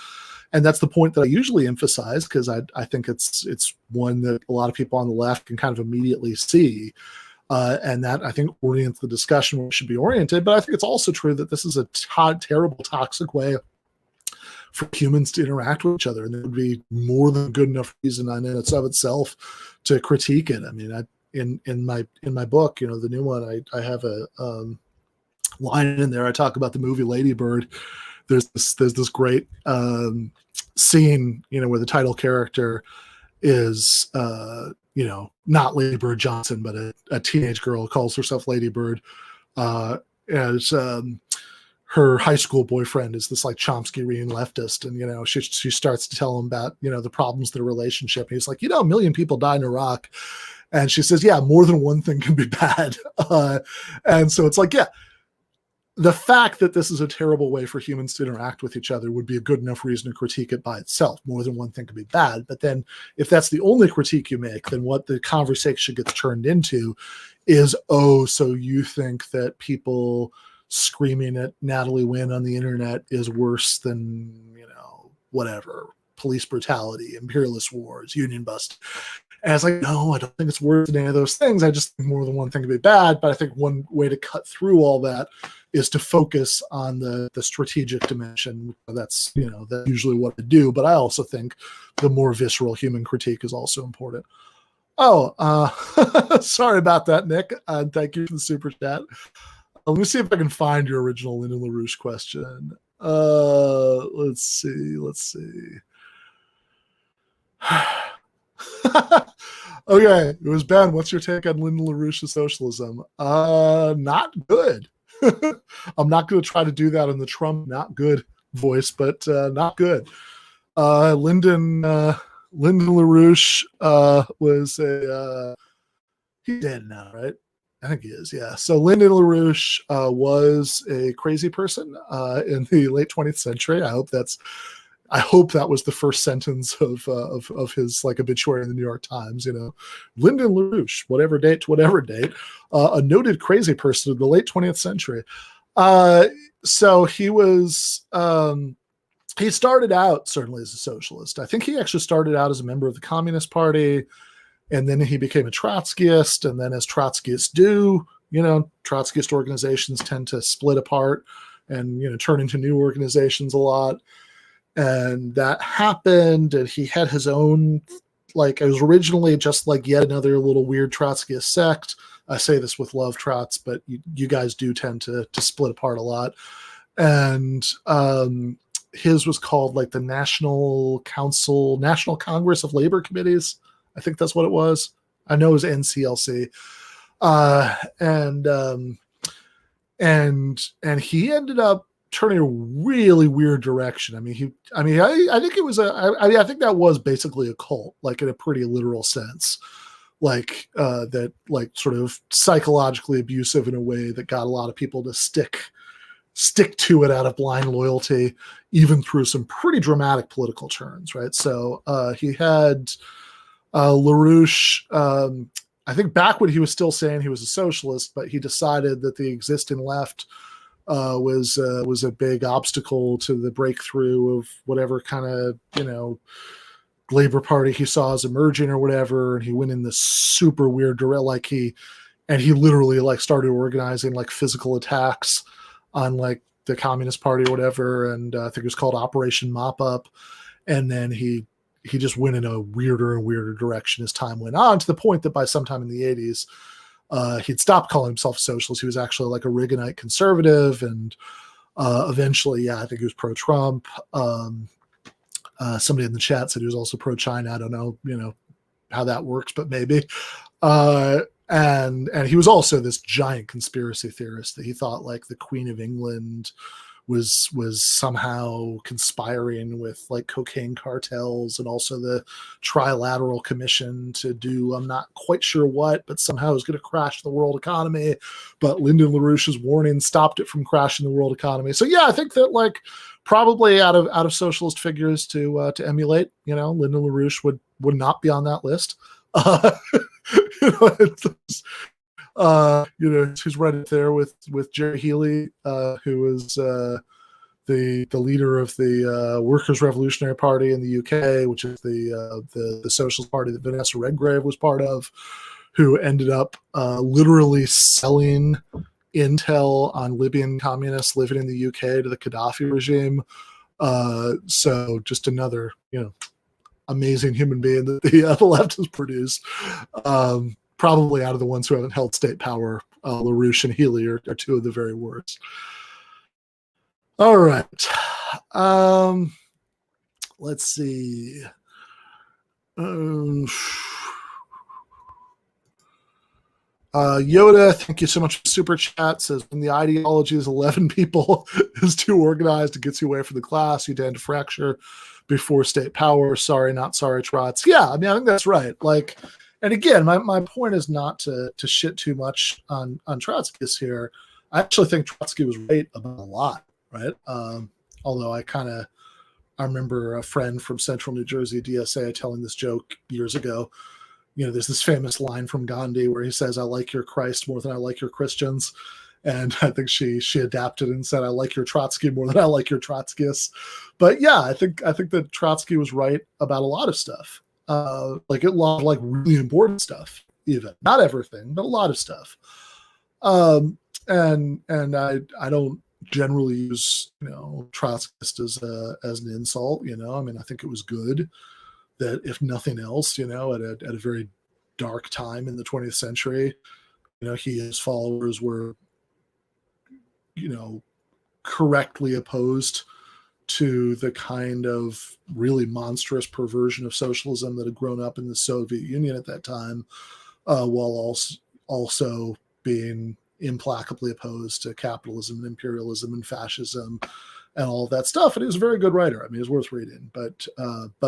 Speaker 2: And that's the point that I usually emphasize, because I think it's one that a lot of people on the left can kind of immediately see. And that, I think, orients the discussion where it should be oriented. But I think it's also true that this is a terrible, toxic way for humans to interact with each other. And there would be more than good enough reason in and of itself to critique it. I mean, in my book, the new one, I have a line in there. I talk about the movie Lady Bird. There's this great scene, where the title character is, not Lady Bird Johnson, but a teenage girl calls herself Lady Bird, as her high school boyfriend is this like Chomsky-rean leftist. And, she starts to tell him about, the problems of the relationship. And he's like, 1 million people died in Iraq. And she says, yeah, more than one thing can be bad. And so it's like, yeah, the fact that this is a terrible way for humans to interact with each other would be a good enough reason to critique it by itself. More than one thing can be bad. But then if that's the only critique you make, then what the conversation gets turned into is, oh, so you think that people screaming at Natalie Wynn on the internet is worse than, whatever, police brutality, imperialist wars, union bust. And it's like, no, I don't think it's worse than any of those things. I just think more than one thing can be bad. But I think one way to cut through all that is to focus on the strategic dimension. That's, that's usually what I do. But I also think the more visceral human critique is also important. Oh, sorry about that, Nick. Thank you for the super chat. Let me see if I can find your original Lyndon LaRouche question. Let's see. Okay, it was Ben. What's your take on Lyndon LaRouche's socialism? Not good. I'm not going to try to do that in the Trump not good voice, but not good. Lyndon LaRouche was he's dead now, right? I think he is, yeah. So Lyndon LaRouche was a crazy person in the late 20th century. I hope that was the first sentence of his like obituary in the New York Times. Lyndon LaRouche, whatever date to whatever date, a noted crazy person in the late 20th century. So he was. He started out certainly as a socialist. I think he actually started out as a member of the Communist Party. And then he became a Trotskyist, and then as Trotskyists do, Trotskyist organizations tend to split apart and, turn into new organizations a lot. and that happened, and he had his own, like, it was originally just like yet another little weird Trotskyist sect. I say this with love, Trots, but you guys do tend to split apart a lot. And his was called like the National Congress of Labor Committees. I think that's what it was. I know it was NCLC. And he ended up turning a really weird direction. I think it was I think that was basically a cult, like in a pretty literal sense, like that, like sort of psychologically abusive in a way that got a lot of people to stick to it out of blind loyalty, even through some pretty dramatic political turns, right? So he had LaRouche, I think back when he was still saying he was a socialist, but he decided that the existing left was a big obstacle to the breakthrough of whatever kind of, Labor Party he saw as emerging or whatever. And he went in this super weird direction, he literally like started organizing like physical attacks on like the Communist Party or whatever. And I think it was called Operation Mop Up. And then he just went in a weirder and weirder direction as time went on, to the point that by sometime in the 80s, he'd stopped calling himself a socialist. He was actually like a Reaganite conservative. And eventually, I think he was pro-Trump. Somebody in the chat said he was also pro-China. I don't know, how that works, but maybe. And he was also this giant conspiracy theorist that he thought like the Queen of England was somehow conspiring with like cocaine cartels, and also the Trilateral Commission to do, I'm not quite sure what, but somehow it was going to crash the world economy. But Lyndon LaRouche's warning stopped it from crashing the world economy. So yeah, I think that like probably out of socialist figures to emulate, Lyndon LaRouche would not be on that list. Who's right up there with Jerry Healy, who was the leader of the Workers' Revolutionary Party in the UK, which is the Socialist Party that Vanessa Redgrave was part of, who ended up literally selling intel on Libyan communists living in the UK to the Gaddafi regime. So just another, amazing human being that the left has produced. Probably out of the ones who haven't held state power, LaRouche and Healy are two of the very worst. All right. Let's see. Yoda, thank you so much for super chat. Says, when the ideology is 11 people is too organized, it gets you away from the class. You tend to fracture before state power. Sorry, not sorry, Trots. Yeah, I think that's right. Like, and again, my point is not to shit too much on Trotsky's here. I actually think Trotsky was right about a lot, right? Although I remember a friend from Central New Jersey, DSA, telling this joke years ago. There's this famous line from Gandhi where he says, "I like your Christ more than I like your Christians." And I think she adapted and said, "I like your Trotsky more than I like your Trotskyists." But yeah, I think that Trotsky was right about a lot of stuff. Like a lot of like really important stuff, even not everything, but a lot of stuff. And I don't generally use Trotskyist as an insult. I think it was good that, if nothing else, at a very dark time in the 20th century, he and his followers were, correctly opposed to the kind of really monstrous perversion of socialism that had grown up in the Soviet Union at that time, while also being implacably opposed to capitalism and imperialism and fascism and all of that stuff. And he was a very good writer. It was worth reading. But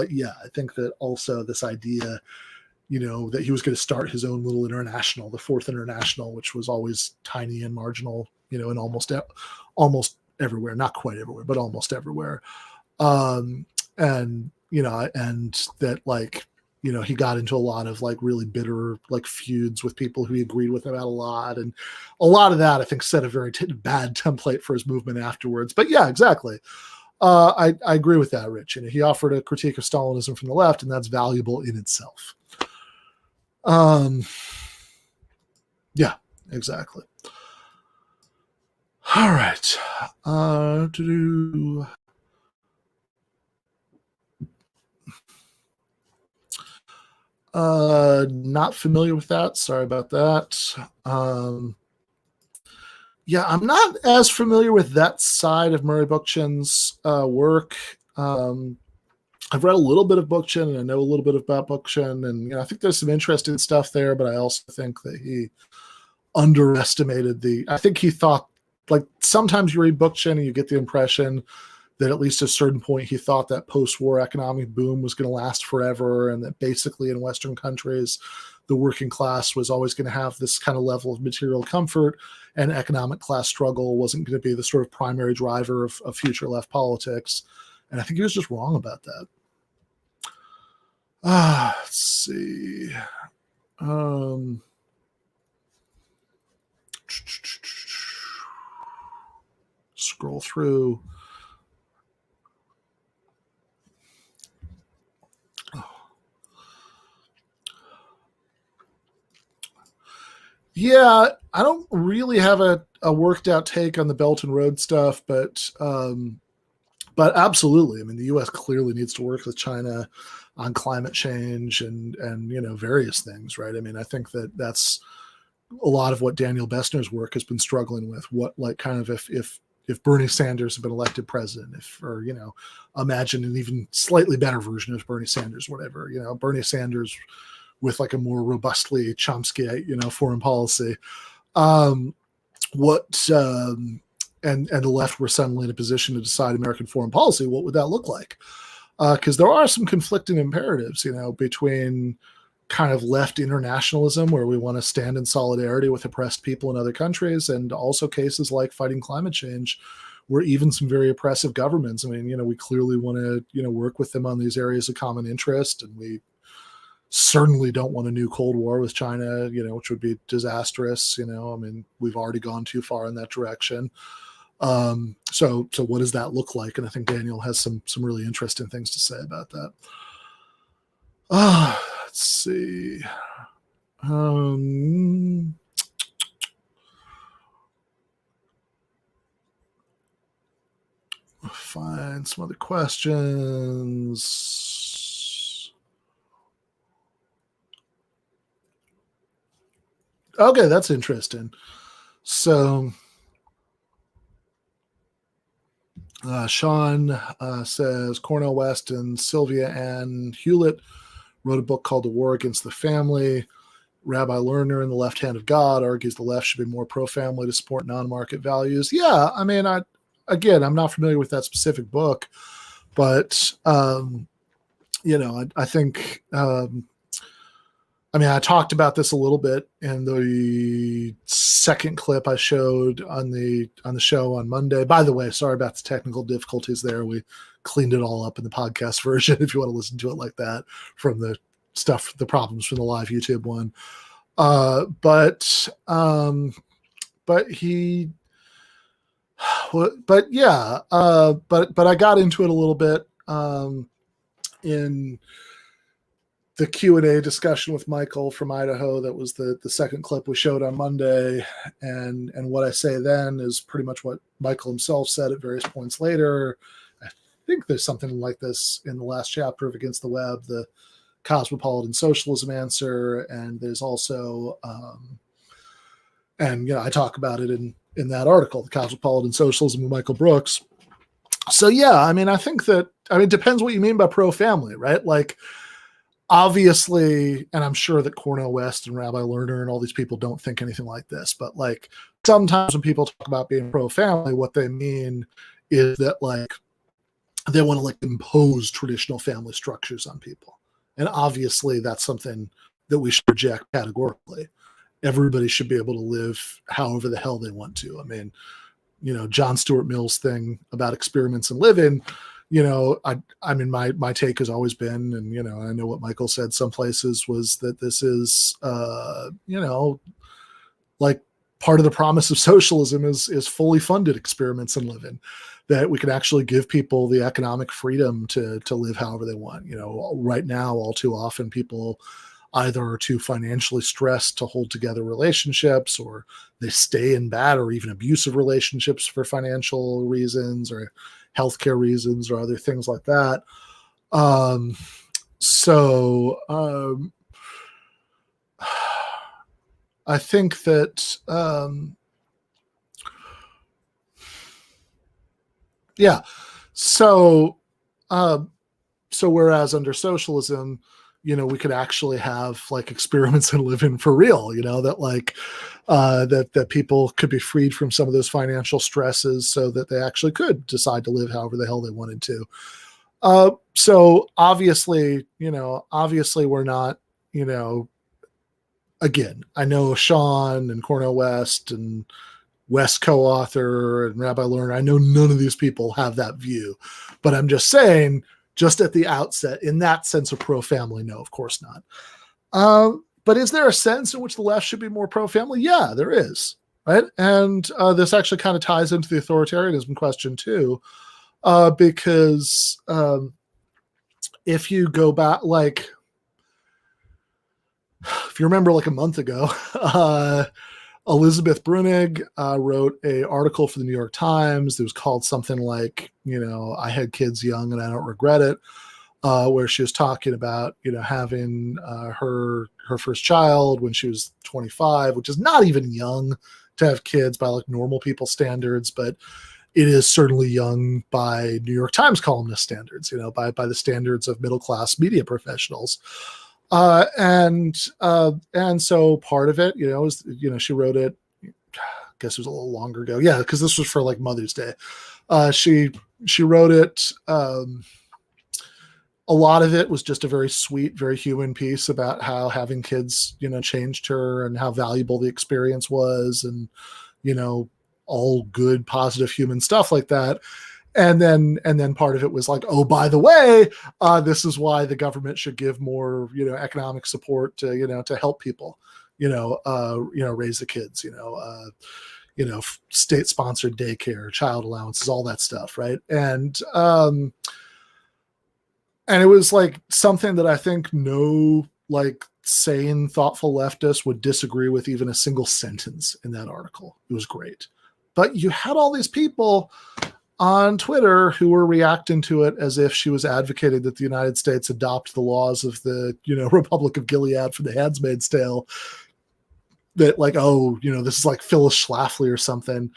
Speaker 2: yeah, I think that also this idea, that he was going to start his own little international, the Fourth International, which was always tiny and marginal, in almost everywhere, not quite everywhere, but almost everywhere. And that like, he got into a lot of like really bitter like feuds with people who he agreed with about a lot. And a lot of that, I think, set a very bad template for his movement afterwards. But yeah, exactly. I agree with that, Rich. He offered a critique of Stalinism from the left, and that's valuable in itself. Yeah, exactly. All right. Not familiar with that. Sorry about that. Yeah, I'm not as familiar with that side of Murray Bookchin's work. I've read a little bit of Bookchin, and I know a little bit about Bookchin, and I think there's some interesting stuff there. But I also think that he underestimated I think he thought, like, sometimes you read Bookchin and you get the impression that at least at a certain point he thought that post-war economic boom was going to last forever, and that basically in Western countries the working class was always going to have this kind of level of material comfort, and economic class struggle wasn't going to be the sort of primary driver of future left politics. And I think he was just wrong about that. Let's see. Scroll through. Yeah, I don't really have a worked out take on the Belt and Road stuff, but absolutely, I mean, the U.S. clearly needs to work with China on climate change and various things, right? I mean, I think that's a lot of what Daniel Bessner's work has been struggling with. What, like, kind of if Bernie Sanders had been elected president, or imagine an even slightly better version of Bernie Sanders, whatever, Bernie Sanders with like a more robustly Chomsky, foreign policy, and the left were suddenly in a position to decide American foreign policy, what would that look like? Because there are some conflicting imperatives, between kind of left internationalism, where we want to stand in solidarity with oppressed people in other countries, and also cases like fighting climate change, where even some very oppressive governments, I mean, we clearly want to, work with them on these areas of common interest, and we certainly don't want a new Cold War with China, which would be disastrous. I mean, we've already gone too far in that direction. So what does that look like? And I think Daniel has some really interesting things to say about that. Let's see. Find some other questions. Okay, that's interesting. So Sean says Cornel West and Sylvia Ann Hewlett wrote a book called The War Against the Family. Rabbi Lerner in The Left Hand of God argues the left should be more pro-family to support non-market values. Yeah, I mean, I'm not familiar with that specific book, but I think I talked about this a little bit in the second clip I showed on the show on Monday. By the way, sorry about the technical difficulties there. We cleaned it all up in the podcast version if you want to listen to it like that, from the problems from the live YouTube one. But I got into it a little bit in the Q&A discussion with Michael from Idaho. That was the second clip we showed on Monday. And what I say then is pretty much what Michael himself said at various points later. I think there's something like this in the last chapter of Against the Web, the cosmopolitan socialism answer. And there's also, I talk about it in that article, the cosmopolitan socialism of Michael Brooks. So yeah, I mean, I think that, it depends what you mean by pro-family, right? Like, obviously, and I'm sure that Cornel West and Rabbi Lerner and all these people don't think anything like this, but like, sometimes when people talk about being pro-family, what they mean is that, like, they want to, like, impose traditional family structures on people. And obviously that's something that we should reject categorically. Everybody should be able to live however the hell they want to. I mean, John Stuart Mill's thing about experiments in living, my take has always been, and, I know what Michael said some places, was that this is, like, part of the promise of socialism is fully funded experiments in living, that we can actually give people the economic freedom to live however they want. Right now, all too often, people either are too financially stressed to hold together relationships, or they stay in bad or even abusive relationships for financial reasons or healthcare reasons or other things like that. I think that yeah. So so whereas under socialism, we could actually have like experiments and live in for real, that like that people could be freed from some of those financial stresses so that they actually could decide to live however the hell they wanted to. So obviously we're not, again, I know Sean and Cornel West and West co-author and Rabbi Lerner, I know none of these people have that view, but I'm just saying, just at the outset, in that sense of pro-family, no, of course not. But is there a sense in which the left should be more pro-family? Yeah, there is, right? And this actually kind of ties into the authoritarianism question too, because if you go back, like, if you remember, like a month ago, Elizabeth Brunig wrote an article for the New York Times that was called something like, I had kids young and I don't regret it, where she was talking about, having her first child when she was 25, which is not even young to have kids by like normal people standards, but it is certainly young by New York Times columnist standards, by the standards of middle-class media professionals. And so part of it, is, she wrote it, I guess it was a little longer ago. Yeah. Cause this was for like Mother's Day. She wrote it. A lot of it was just a very sweet, very human piece about how having kids, changed her and how valuable the experience was, and, all good, positive human stuff like that. And then part of it was like, oh, by the way, this is why the government should give more, economic support to, to help people, raise the kids, state-sponsored daycare, child allowances, all that stuff, right? And it was like something that I think no like sane, thoughtful leftist would disagree with even a single sentence in that article. It was great. But you had all these people on Twitter who were reacting to it as if she was advocating that the United States adopt the laws of the, Republic of Gilead for the Handmaid's Tale. That like, oh, this is like Phyllis Schlafly or something.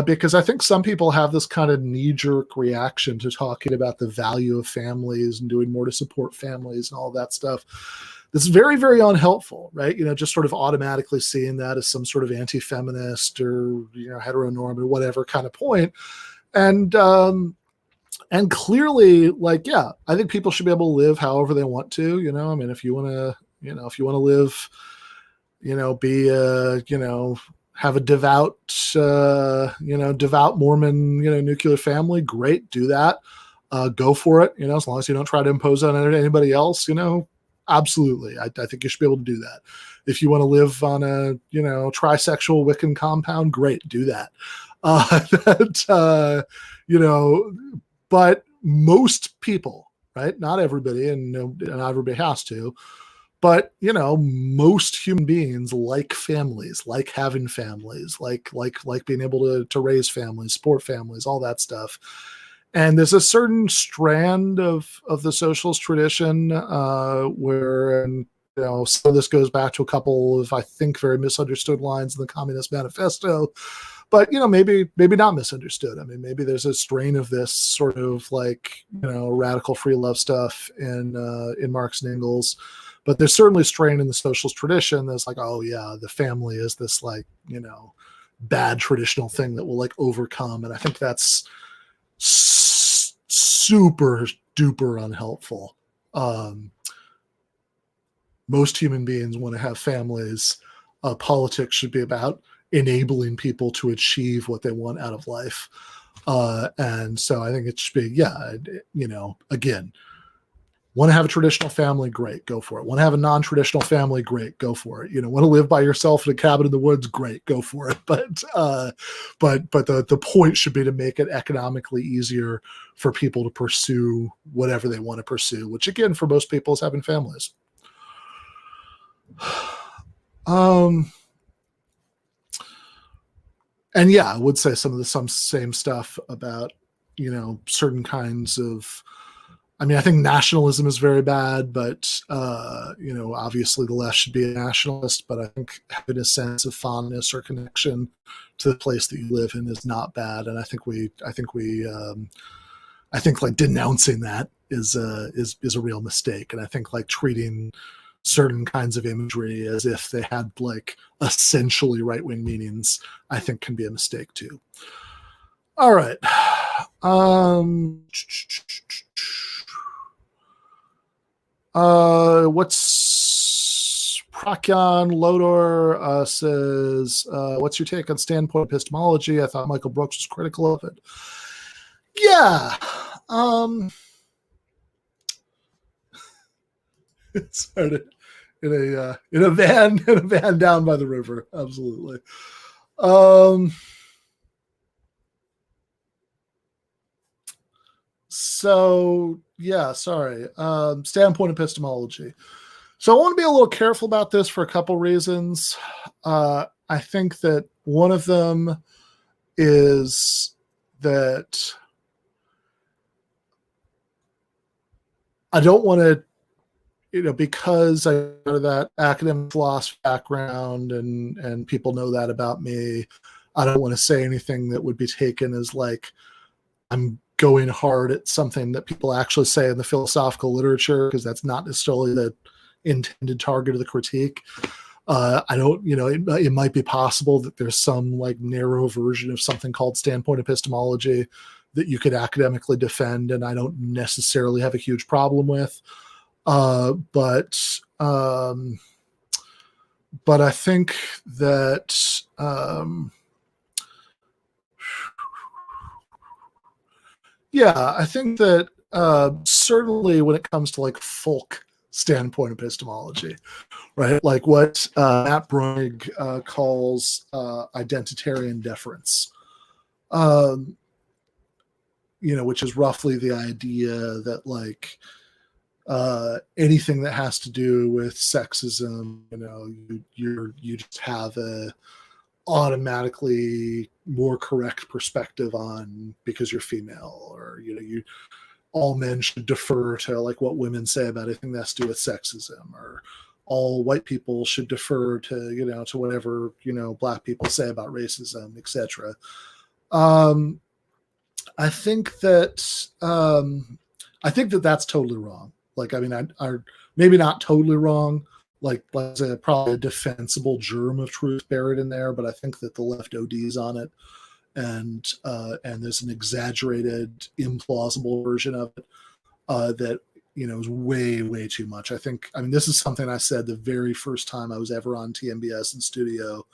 Speaker 2: Because I think some people have this kind of knee-jerk reaction to talking about the value of families and doing more to support families and all that stuff. That's very, very unhelpful, right? Just sort of automatically seeing that as some sort of anti-feminist or, heteronormative, whatever kind of point. And clearly, like, yeah, I think people should be able to live however they want to, I mean, if you want to live, be have a devout, devout Mormon, nuclear family, great, do that. Go for it, as long as you don't try to impose on anybody else, absolutely. I think you should be able to do that. If you want to live on a, trisexual Wiccan compound, great, do that. But most people, right? Not everybody, and not everybody has to, but most human beings like families, like having families, like being able to raise families, support families, all that stuff. And there's a certain strand of the socialist tradition where, and some of this goes back to a couple of, I think, very misunderstood lines in the Communist Manifesto. But maybe not misunderstood. I mean, maybe there's a strain of this sort of like radical free love stuff in Marx and Engels, but there's certainly a strain in the socialist tradition that's like, oh yeah, the family is this like bad traditional thing that will like overcome, and I think that's super duper unhelpful. Most human beings want to have families. Politics should be about enabling people to achieve what they want out of life. And so I think it should be, again, want to have a traditional family, great, go for it. Want to have a non-traditional family, great, go for it. Want to live by yourself in a cabin in the woods, great, go for it. But the point should be to make it economically easier for people to pursue whatever they want to pursue, which again, for most people is having families. And yeah, I would say some same stuff about, certain kinds of I mean, I think nationalism is very bad, but obviously the left should be a nationalist. But I think having a sense of fondness or connection to the place that you live in is not bad. And I think like denouncing that is a real mistake. And I think like treating certain kinds of imagery as if they had like essentially right-wing meanings, I think can be a mistake too. All right. What's Prakyan Lodor says, what's your take on standpoint epistemology? I thought Michael Brooks was critical of it. Yeah. It started in a van down by the river. Absolutely. So yeah, sorry. Standpoint epistemology. So I want to be a little careful about this for a couple reasons. I think that one of them is that I don't want to, because I have that academic philosophy background and people know that about me, I don't want to say anything that would be taken as like I'm going hard at something that people actually say in the philosophical literature, because that's not necessarily the intended target of the critique. I don't, it might be possible that there's some like narrow version of something called standpoint epistemology that you could academically defend, and I don't necessarily have a huge problem with. But I think that I think that certainly when it comes to like folk standpoint epistemology, right? Like what Matt Bruegg calls identitarian deference, which is roughly the idea that like anything that has to do with sexism, you just have a automatically more correct perspective on because you're female, or all men should defer to like what women say about anything that has to do with sexism, or all white people should defer to to whatever black people say about racism, etc. I think that that's totally wrong. Like, I mean, I maybe not totally wrong. Like there's probably a defensible germ of truth buried in there, but I think that the left ODs on it, and there's an exaggerated, implausible version of it that is way too much. I mean, this is something I said the very first time I was ever on TMBS in studio,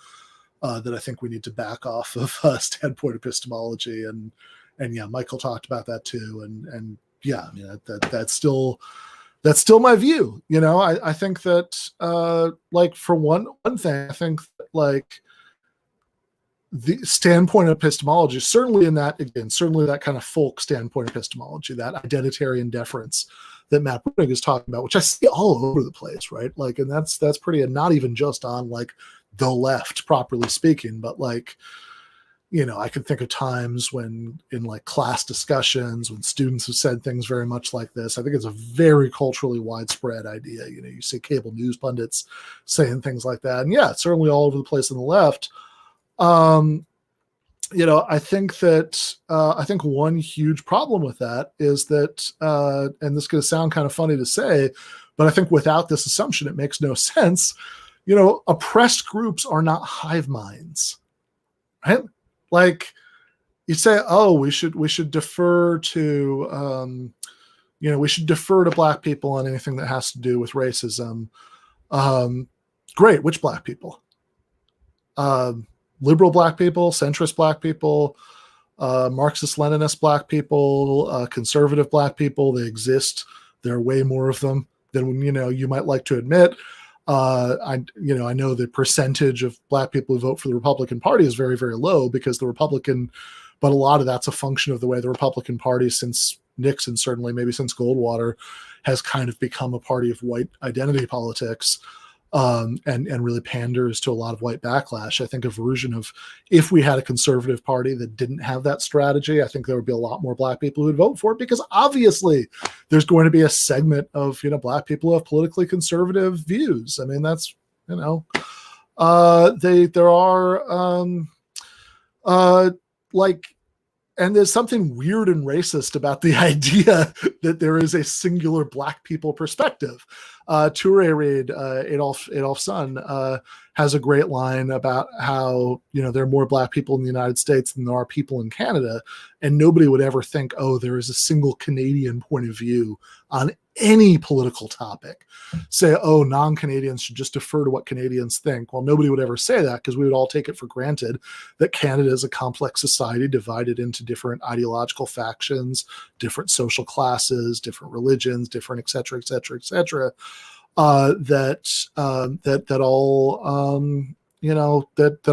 Speaker 2: that I think we need to back off of standpoint epistemology, and yeah, Michael talked about that too, and yeah, I mean that's still my view. I think that like for one thing, I think that, like the standpoint epistemology, certainly that kind of folk standpoint epistemology, that identitarian deference that Matt Bruegg is talking about, which I see all over the place, right? Like, and that's pretty, and not even just on like the left, properly speaking, but like, I can think of times when in like class discussions, when students have said things very much like this. I think it's a very culturally widespread idea. You see cable news pundits saying things like that. And yeah, it's certainly all over the place on the left. I think that I think one huge problem with that is that, and this is going to sound kind of funny to say, but I think without this assumption, it makes no sense. Oppressed groups are not hive minds, right? Like you say, oh, we should defer to, we should defer to black people on anything that has to do with racism. Great. Which black people? Liberal black people, centrist black people, Marxist-Leninist black people, conservative black people. They exist. There are way more of them than you might like to admit. I know the percentage of black people who vote for the Republican Party is very, very low because but a lot of that's a function of the way the Republican Party, since Nixon, certainly maybe since Goldwater, has kind of become a party of white identity politics. And really panders to a lot of white backlash. I think a version of, if we had a conservative party that didn't have that strategy, I think there would be a lot more black people who'd vote for it, because obviously there's going to be a segment of, Black people who have politically conservative views. I mean, that's, there are like, and there's something weird and racist about the idea that there is a singular Black people perspective. Toure Reid, Adolph's son, has a great line about how, there are more Black people in the United States than there are people in Canada. And nobody would ever think, oh, there is a single Canadian point of view on any political topic. Say, oh, non-Canadians should just defer to what Canadians think. Well, nobody would ever say that, because we would all take it for granted that Canada is a complex society divided into different ideological factions, different social classes, different religions, different et cetera, et cetera, et cetera, that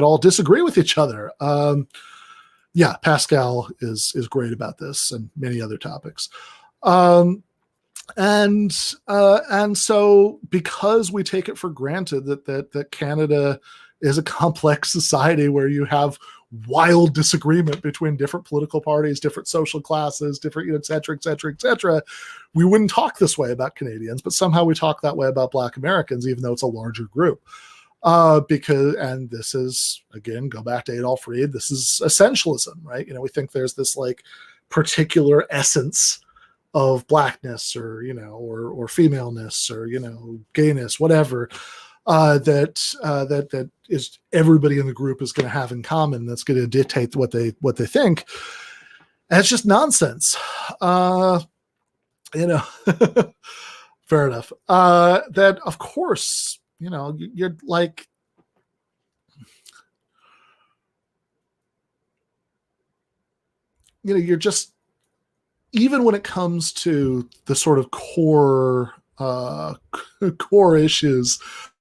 Speaker 2: all disagree with each other. Yeah, Pascal is great about this and many other topics. And so because we take it for granted that Canada is a complex society where you have wild disagreement between different political parties, different social classes, different, et cetera, et cetera, et cetera, we wouldn't talk this way about Canadians, but somehow we talk that way about Black Americans, even though it's a larger group. And this is, again, go back to Adolph Reed, this is essentialism, right? We think there's this like particular essence of Blackness or or femaleness or gayness, whatever, that is everybody in the group is going to have in common, that's going to dictate what they think. And it's just nonsense. Fair enough. That of course, you're like, you're just, even when it comes to the sort of core issues,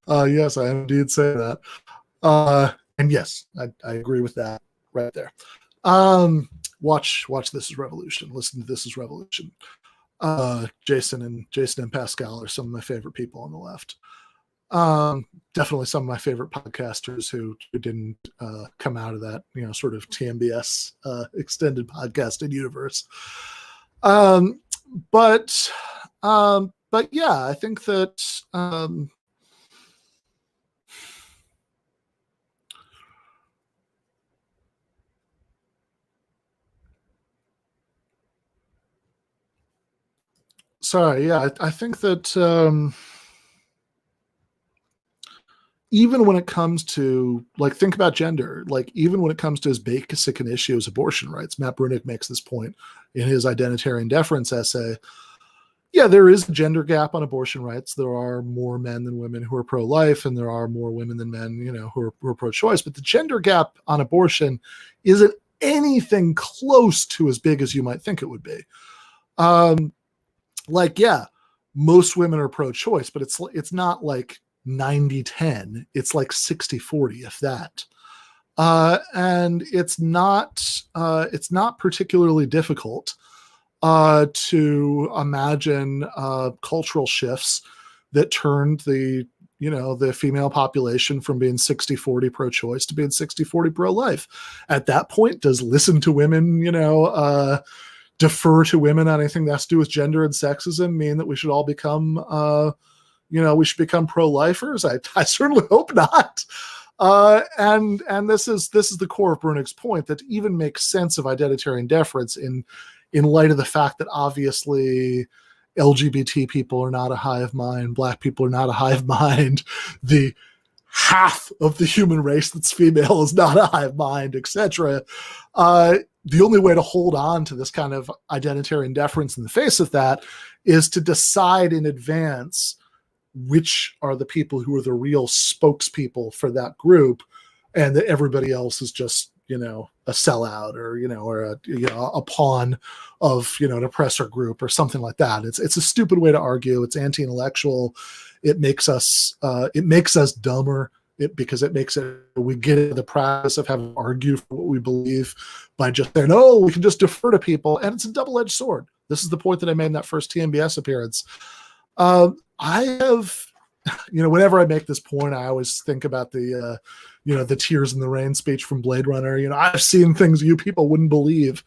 Speaker 2: yes, I indeed say that. And yes, I agree with that right there. Watch This Is Revolution. Listen to This Is Revolution. Jason and Pascal are some of my favorite people on the left. Definitely some of my favorite podcasters who didn't come out of that, sort of TMBS extended podcasting universe. But yeah, I think that I think that even when it comes to, like, think about gender, like even when it comes to as basic an issue as abortion rights, Matt Brunick makes this point in his Identitarian Deference essay. Yeah, there is a gender gap on abortion rights. There are more men than women who are pro-life, and there are more women than men, who are pro-choice. But the gender gap on abortion isn't anything close to as big as you might think it would be. Most women are pro-choice, but it's not like 90-10. It's like 60-40, if that. And it's not particularly difficult to imagine cultural shifts that turned the female population from being 60-40 pro-choice to being 60-40 pro-life. At that point, does listen to women, defer to women on anything that has to do with gender and sexism mean that we should all become we should become pro-lifers? I certainly hope not. And this is the core of Brunick's point, that to even make sense of identitarian deference in light of the fact that obviously LGBT people are not a hive mind, Black people are not a hive mind, the half of the human race that's female is not a hive mind, etc. The only way to hold on to this kind of identitarian deference in the face of that is to decide in advance which are the people who are the real spokespeople for that group, and that everybody else is just, a sellout or a pawn of, an oppressor group or something like that. It's a stupid way to argue. It's anti-intellectual. It makes us dumber. Because it makes it, we get into the practice of having to argue for what we believe by just saying, oh, we can just defer to people. And it's a double-edged sword. This is the point that I made in that first TMBS appearance. I have, whenever I make this point, I always think about the Tears in the Rain speech from Blade Runner. I've seen things you people wouldn't believe.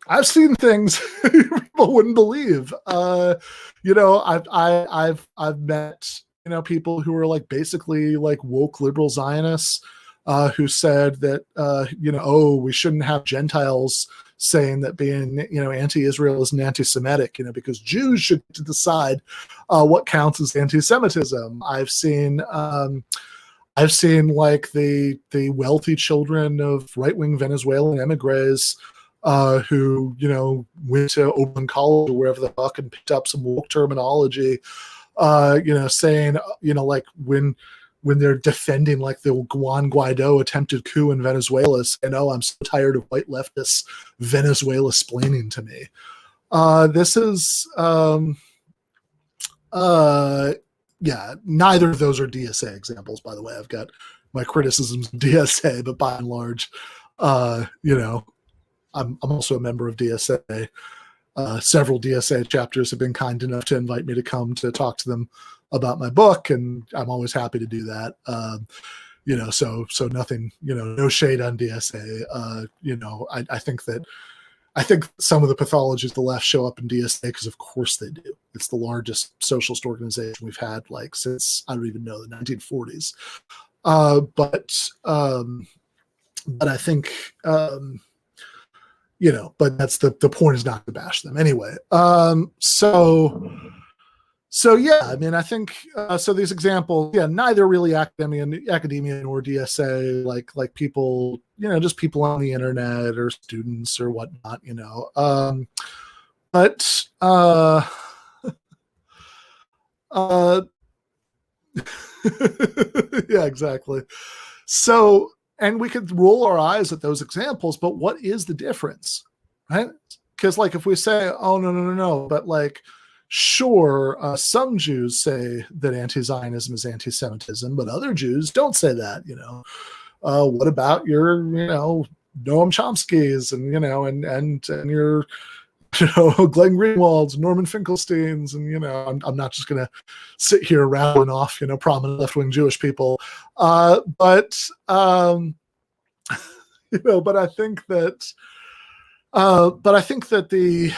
Speaker 2: I've seen things people wouldn't believe. I've met people who are like basically like woke liberal Zionists who said that oh, we shouldn't have Gentiles saying that being anti-Israel is an anti-Semitic, because Jews should decide what counts as anti-Semitism. I've seen like the wealthy children of right-wing Venezuelan emigres who went to Oberlin College or wherever the fuck and picked up some woke terminology, saying like when they're defending like the Juan Guaido attempted coup in Venezuela, saying, "Oh, I'm so tired of white leftists Venezuela splaining to me." This is yeah, neither of those are DSA examples, by the way. I've got my criticisms of DSA, but by and large, I'm also a member of DSA. Several DSA chapters have been kind enough to invite me to come to talk to them about my book, and I'm always happy to do that. So nothing, no shade on DSA. I think some of the pathologies of the left show up in DSA because of course they do. It's the largest socialist organization we've had like since, I don't even know, the 1940s. But I think, but that's the point is not to bash them anyway. So yeah, I mean, I think so. These examples, yeah, neither really academia nor DSA, like people, just people on the internet or students or whatnot, but yeah, exactly. So, and we could roll our eyes at those examples, but what is the difference, right? Because like if we say, oh no, but like, sure, some Jews say that anti-Zionism is anti-Semitism, but other Jews don't say that. What about your, Noam Chomsky's and and your, Glenn Greenwald's, Norman Finkelstein's, and I'm not just gonna sit here rattling off prominent left-wing Jewish people, but I think that the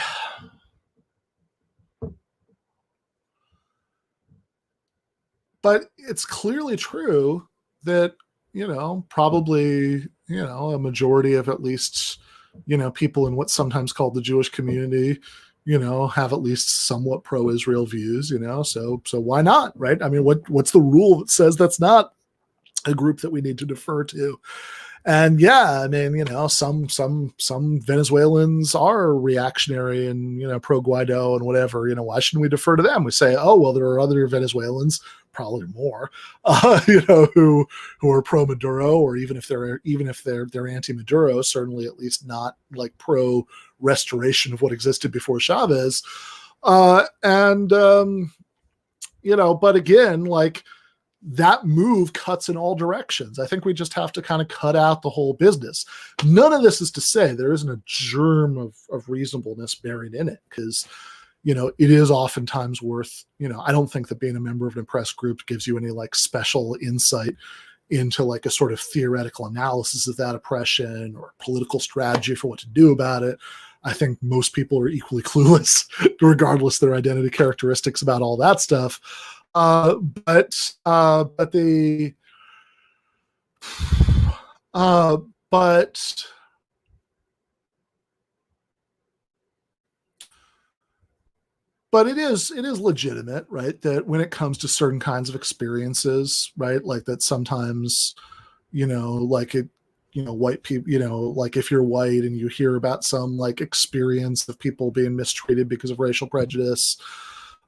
Speaker 2: but it's clearly true that probably a majority of at least people in what's sometimes called the Jewish community have at least somewhat pro-Israel views, so why not, right? I mean, what's the rule that says that's not a group that we need to defer to? And yeah, I mean, some Venezuelans are reactionary and pro Guaido and whatever. Why shouldn't we defer to them? We say, oh well, there are other Venezuelans, probably more, who are pro Maduro, or even if they're anti Maduro, certainly at least not like pro restoration of what existed before Chavez. But again, like, that move cuts in all directions. I think we just have to kind of cut out the whole business. None of this is to say there isn't a germ of reasonableness buried in it, because it is oftentimes worth, I don't think that being a member of an oppressed group gives you any like special insight into like a sort of theoretical analysis of that oppression or political strategy for what to do about it. I think most people are equally clueless, regardless of their identity characteristics, about all that stuff. But it is legitimate, right? That when it comes to certain kinds of experiences, right? Like that sometimes, like it, white people, like if you're white and you hear about some like experience of people being mistreated because of racial prejudice,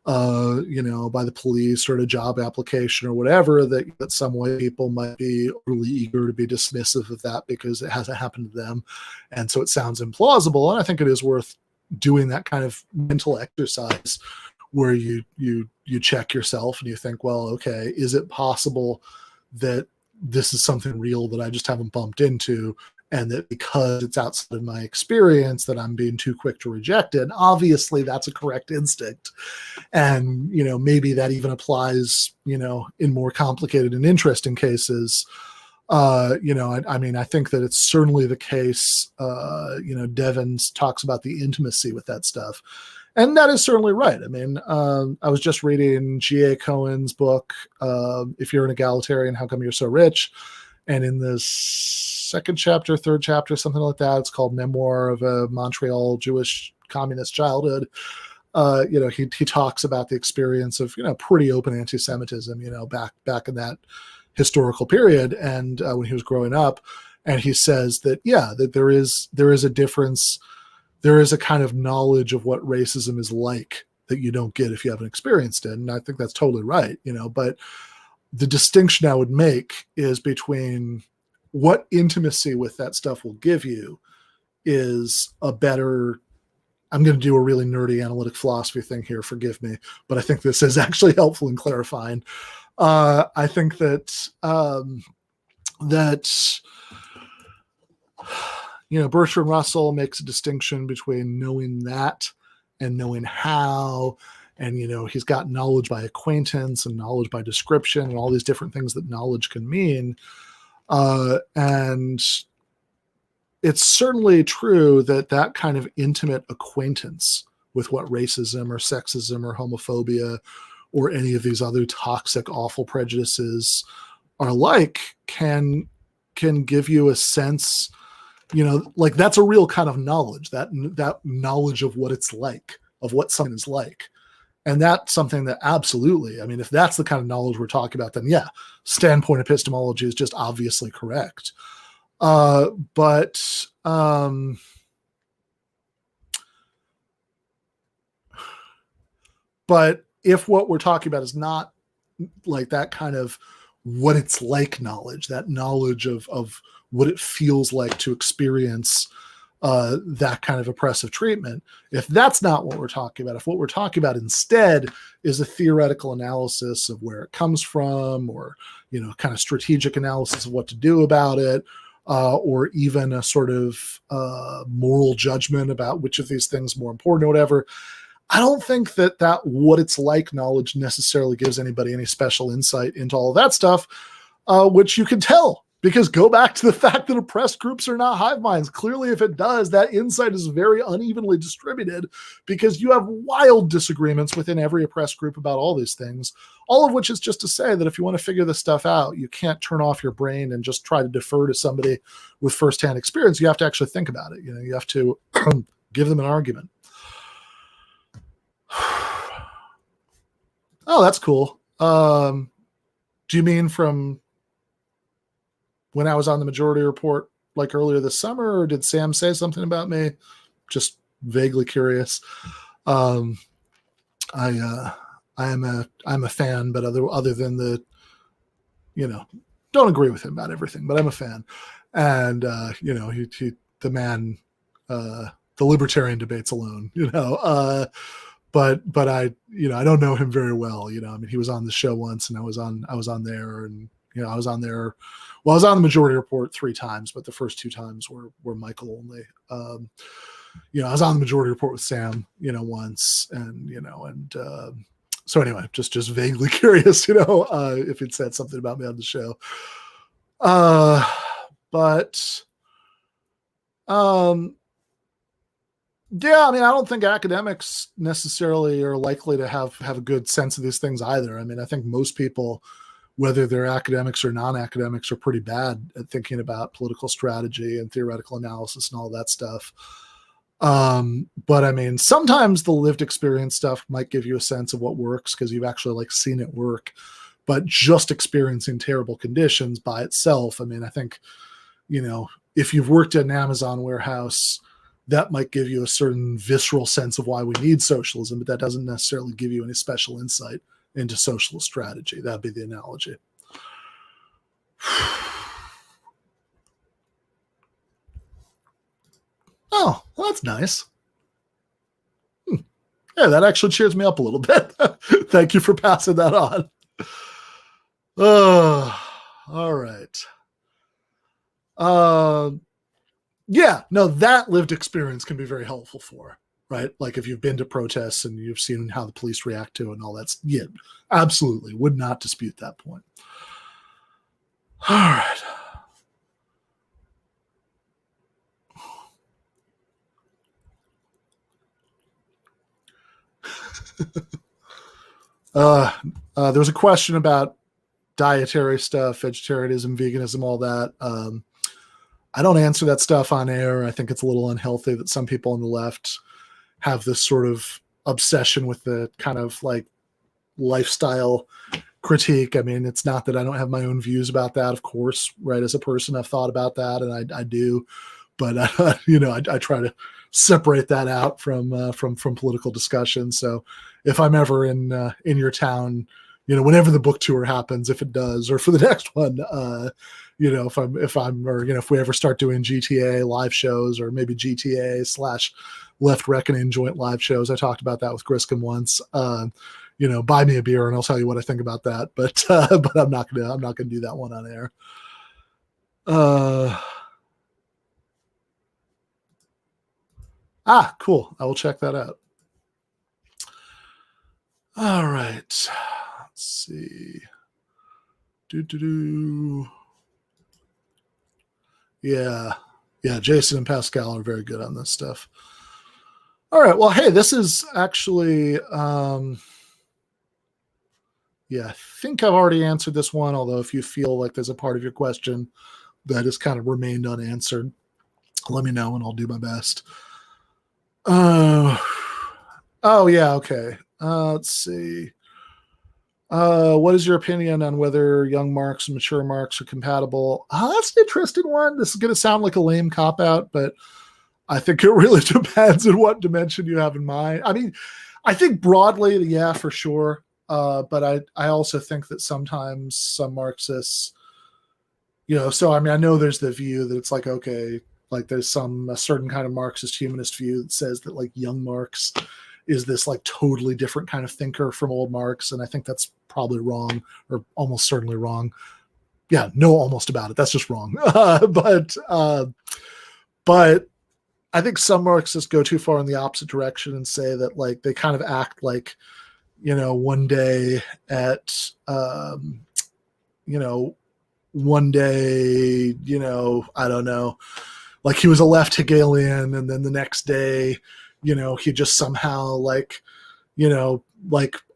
Speaker 2: by the police or at a job application or whatever, that some white people might be really eager to be dismissive of that because it hasn't happened to them. And so it sounds implausible. And I think it is worth doing that kind of mental exercise where you check yourself and you think, well, okay, is it possible that this is something real that I just haven't bumped into? And that because it's outside of my experience that I'm being too quick to reject it. And obviously that's a correct instinct. And, maybe that even applies, in more complicated and interesting cases. I mean, I think that it's certainly the case. Devin talks about the intimacy with that stuff, and that is certainly right. I mean, I was just reading G.A. Cohen's book, If You're an Egalitarian, How Come You're So Rich? And in the second chapter, third chapter, something like that, it's called Memoir of a Montreal Jewish Communist Childhood. He talks about the experience of, pretty open anti-Semitism, back in that historical period, and when he was growing up. And he says that, that there is a difference. There is a kind of knowledge of what racism is like that you don't get if you haven't experienced it. And I think that's totally right, but the distinction I would make is between what intimacy with that stuff will give you is a better, I'm going to do a really nerdy analytic philosophy thing here, forgive me, but I think this is actually helpful in clarifying. I think that Bertrand Russell makes a distinction between knowing that and knowing how, and he's got knowledge by acquaintance and knowledge by description and all these different things that knowledge can mean. And it's certainly true that kind of intimate acquaintance with what racism or sexism or homophobia or any of these other toxic, awful prejudices are like can give you a sense, like that's a real kind of knowledge, that knowledge of what it's like, of what something is like. And that's something that absolutely, I mean, if that's the kind of knowledge we're talking about, then yeah, standpoint epistemology is just obviously correct. But if what we're talking about is not like that kind of what it's like knowledge, that knowledge of what it feels like to experience that kind of oppressive treatment, if that's not what we're talking about, if what we're talking about instead is a theoretical analysis of where it comes from, or kind of strategic analysis of what to do about it, or even a sort of moral judgment about which of these things are more important or whatever, I don't think that what it's like knowledge necessarily gives anybody any special insight into all of that stuff, which you can tell. Because go back to the fact that oppressed groups are not hive minds. Clearly, if it does, that insight is very unevenly distributed because you have wild disagreements within every oppressed group about all these things, all of which is just to say that if you want to figure this stuff out, you can't turn off your brain and just try to defer to somebody with firsthand experience. You have to actually think about it. You have to give them an argument. Oh, that's cool. Do you mean from when I was on the Majority Report, like earlier this summer, or did Sam say something about me? Just vaguely curious. I'm a fan, but other than the, don't agree with him about everything, but I'm a fan. And the man, the libertarian debates alone, but I, I don't know him very well. I mean, he was on the show once, and I was on there, and I was on there. Well, I was on the Majority Report 3 times, but the first 2 times were Michael only. I was on the Majority Report with Sam, once, and so anyway, just vaguely curious, if he'd said something about me on the show. But yeah, I mean, I don't think academics necessarily are likely to have a good sense of these things either. I mean, I think most people, whether they're academics or non-academics, are pretty bad at thinking about political strategy and theoretical analysis and all that stuff. But I mean, sometimes the lived experience stuff might give you a sense of what works because you've actually seen it work. But just experiencing terrible conditions by itself, I mean, I think, if you've worked at an Amazon warehouse, that might give you a certain visceral sense of why we need socialism, but that doesn't necessarily give you any special insight into socialist strategy. That'd be the analogy. Oh, well, that's nice. Yeah, that actually cheers me up a little bit. Thank you for passing that on. All right. Yeah, no, that lived experience can be very helpful for, right? Like if you've been to protests and you've seen how the police react to it and all that. Yeah, absolutely. Would not dispute that point. All right. There was a question about dietary stuff, vegetarianism, veganism, all that. I don't answer that stuff on air. I think it's a little unhealthy that some people on the left have this sort of obsession with the kind of like lifestyle critique. I mean, it's not that I don't have my own views about that, of course, right? As a person, I've thought about that, and I do, but I try to separate that out from political discussion. So if I'm ever in your town, whenever the book tour happens, if it does, or for the next one, if we ever start doing GTAA live shows, or maybe GTAA / Left Reckoning joint live shows, I talked about that with Griscom once. Buy me a beer and I'll tell you what I think about that. But I'm not gonna do that one on air. Cool. I will check that out. All right. Let's see. Yeah. Jason and Pascal are very good on this stuff. All right. Well, hey, this is actually, I think I've already answered this one. Although if you feel like there's a part of your question that has kind of remained unanswered, let me know and I'll do my best. Okay. Let's see. What is your opinion on whether young Marx and mature Marx are compatible? That's an interesting one. This is going to sound like a lame cop-out, but I think it really depends on what dimension you have in mind. I mean, I think broadly, yeah, for sure. But I also think that sometimes some Marxists, so I mean, I know there's the view that it's like, okay, like there's a certain kind of Marxist humanist view that says that like young Marx is this like totally different kind of thinker from old Marx. And I think that's probably wrong, or almost certainly wrong. Yeah, no, almost about it. That's just wrong. But I think some Marxists go too far in the opposite direction and say that like they kind of act like, one day, I don't know, like he was a left Hegelian, and then the next day, he just somehow like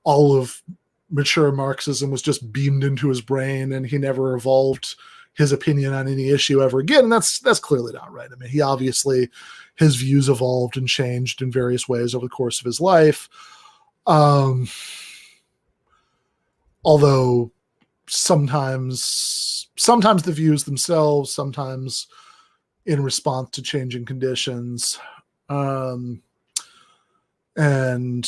Speaker 2: all of mature Marxism was just beamed into his brain, and he never evolved his opinion on any issue ever again. And that's clearly not right. I mean, he obviously, his views evolved and changed in various ways over the course of his life. Although sometimes the views themselves, sometimes in response to changing conditions. I'm trying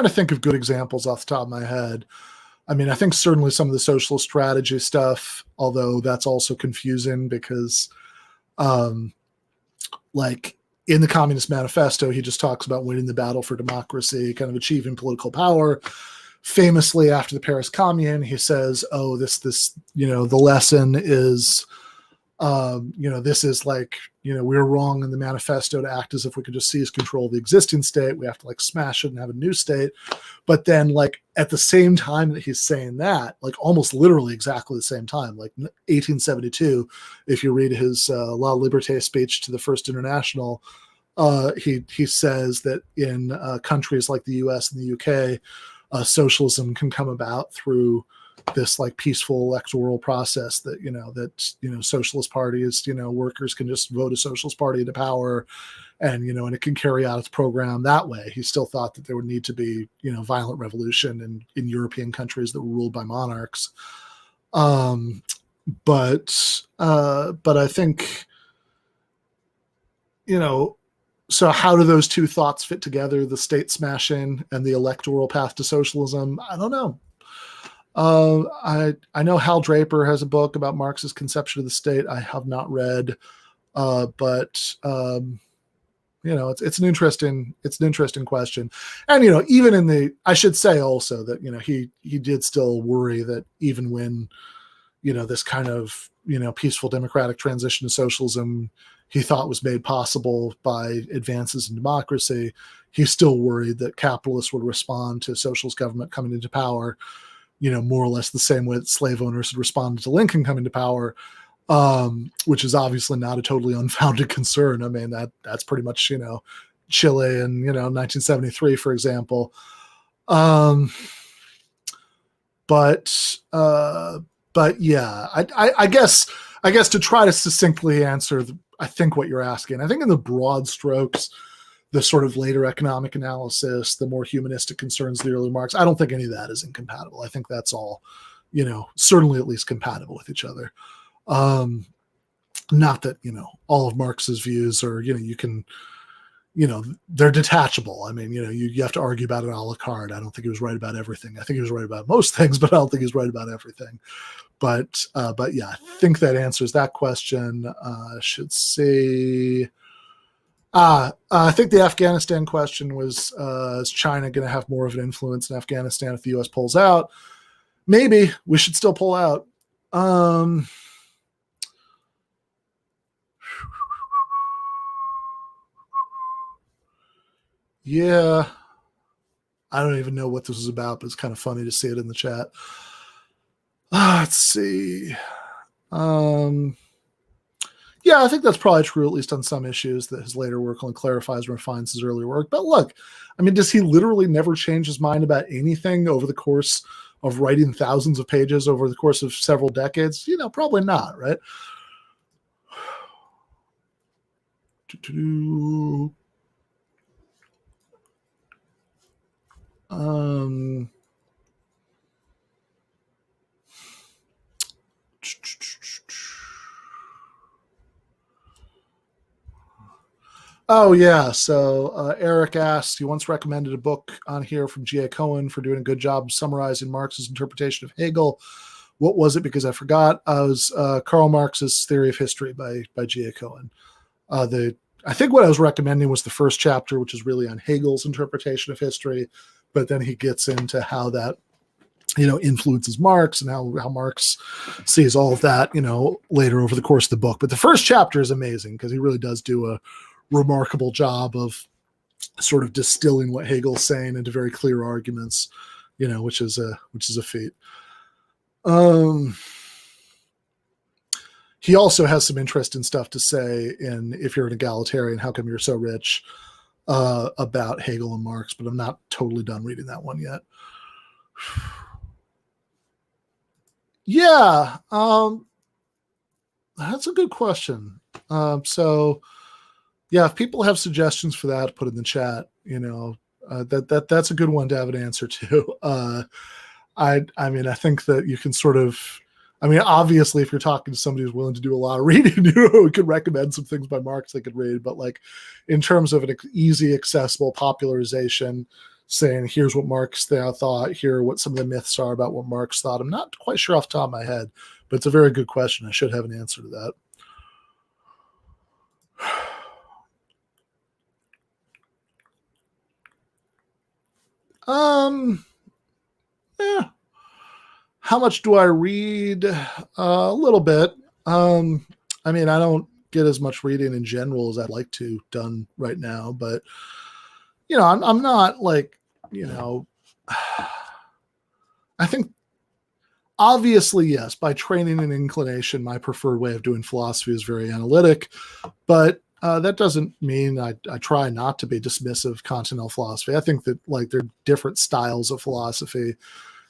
Speaker 2: to think of good examples off the top of my head. I mean, I think certainly some of the socialist strategy stuff, although that's also confusing because, like in the Communist Manifesto, he just talks about winning the battle for democracy, kind of achieving political power. Famously, after the Paris Commune, he says, "Oh, this, the lesson is, this is like, we're wrong in the manifesto to act as if we could just seize control of the existing state. We have to like smash it and have a new state." But then like at the same time that he's saying that, like almost literally exactly the same time, like 1872, if you read his La Liberté speech to the First International, he says that in countries like the US and the UK, socialism can come about through this like peaceful electoral process that socialist parties, workers can just vote a socialist party into power, and and it can carry out its program that way. He still thought that there would need to be violent revolution in European countries that were ruled by monarchs. But I think so how do those two thoughts fit together, the state smashing and the electoral path to socialism? I don't know. I know Hal Draper has a book about Marx's conception of the state. I have not read, but it's an interesting question. And even I should say also that he did still worry that even when this kind of peaceful democratic transition to socialism he thought was made possible by advances in democracy, he still worried that capitalists would respond to socialist government coming into power more or less the same way that slave owners had responded to Lincoln coming to power, which is obviously not a totally unfounded concern. I mean, that's pretty much, Chile in 1973, for example. But yeah, I guess to try to succinctly answer, I think what you're asking, I think in the broad strokes, the sort of later economic analysis, the more humanistic concerns of the early Marx, I don't think any of that is incompatible. I think that's all, certainly at least compatible with each other. Not that, all of Marx's views are, you can, they're detachable. I mean, you have to argue about it a la carte. I don't think he was right about everything. I think he was right about most things, but I don't think he's right about everything. But yeah, I think that answers that question. Should see. I think the Afghanistan question was, is China going to have more of an influence in Afghanistan if the U.S. pulls out? Maybe. We should still pull out. Yeah. I don't even know what this is about, but it's kind of funny to see it in the chat. Let's see. Yeah, I think that's probably true, at least on some issues, that his later work only clarifies and refines his earlier work. But look, I mean, does he literally never change his mind about anything over the course of writing thousands of pages over the course of several decades? Probably not, right? Oh, yeah. So Eric asked, he once recommended a book on here from G.A. Cohen for doing a good job summarizing Marx's interpretation of Hegel. What was it? Because I forgot. It was Karl Marx's Theory of History by G.A. Cohen. I think what I was recommending was the first chapter, which is really on Hegel's interpretation of history, but then he gets into how that influences Marx and how Marx sees all of that, later over the course of the book. But the first chapter is amazing because he really does do a remarkable job of sort of distilling what Hegel's saying into very clear arguments, which is a feat. He also has some interesting stuff to say in If You're an Egalitarian, How Come You're So Rich, about Hegel and Marx, but I'm not totally done reading that one yet. Yeah, that's a good question. So yeah, if people have suggestions for that, put in the chat. That's a good one to have an answer to. I mean, I think that you can sort of, obviously, if you're talking to somebody who's willing to do a lot of reading, we could recommend some things by Marx they could read. But like, in terms of an easy, accessible popularization, saying here's what Marx thought, here are what some of the myths are about what Marx thought, I'm not quite sure off the top of my head, but it's a very good question. I should have an answer to that. Yeah. How much do I read? A little bit. I don't get as much reading in general as I'd like to done right now, but I'm not like, I think obviously, yes, by training and inclination, my preferred way of doing philosophy is very analytic, but that doesn't mean I try not to be dismissive of continental philosophy. I think that like there are different styles of philosophy.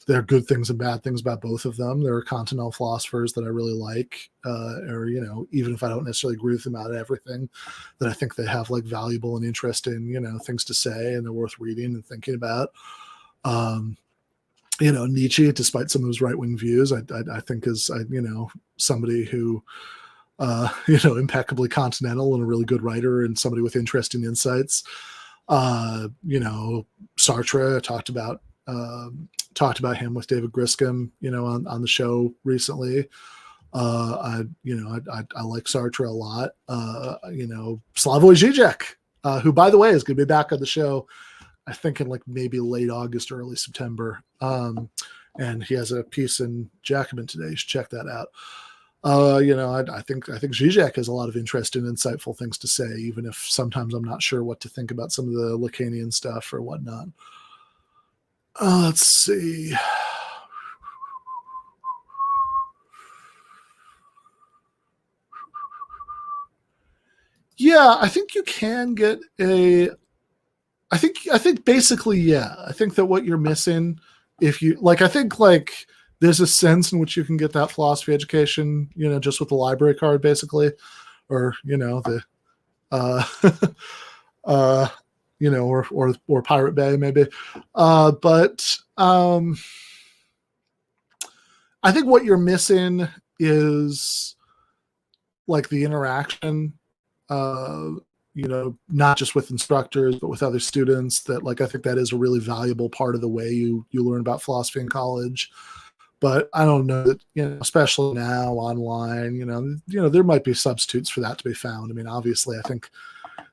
Speaker 2: There are good things and bad things about both of them. There are continental philosophers that I really like, or even if I don't necessarily agree with them about everything, that I think they have like valuable and interesting, things to say, and they're worth reading and thinking about. Nietzsche, despite some of his right-wing views, I think is somebody who impeccably continental and a really good writer and somebody with interesting insights. Sartre, talked about him with David Griscom, on the show recently. I like Sartre a lot. Slavoj Žižek, who by the way is going to be back on the show, I think in like maybe late August or early September. And he has a piece in Jacobin today. You should check that out. I think Žižek has a lot of interesting, insightful things to say, even if sometimes I'm not sure what to think about some of the Lacanian stuff or whatnot. Let's see. Yeah, I think you can get a I think basically, yeah. I think that what you're missing, if you like, I think like there's a sense in which you can get that philosophy education, just with the library card, basically, or the, uh, uh, or Pirate Bay maybe, but I think what you're missing is like the interaction. Not just with instructors, but with other students, that like, I think that is a really valuable part of the way you learn about philosophy in college. But I don't know that, especially now online, there might be substitutes for that to be found. I mean, obviously, I think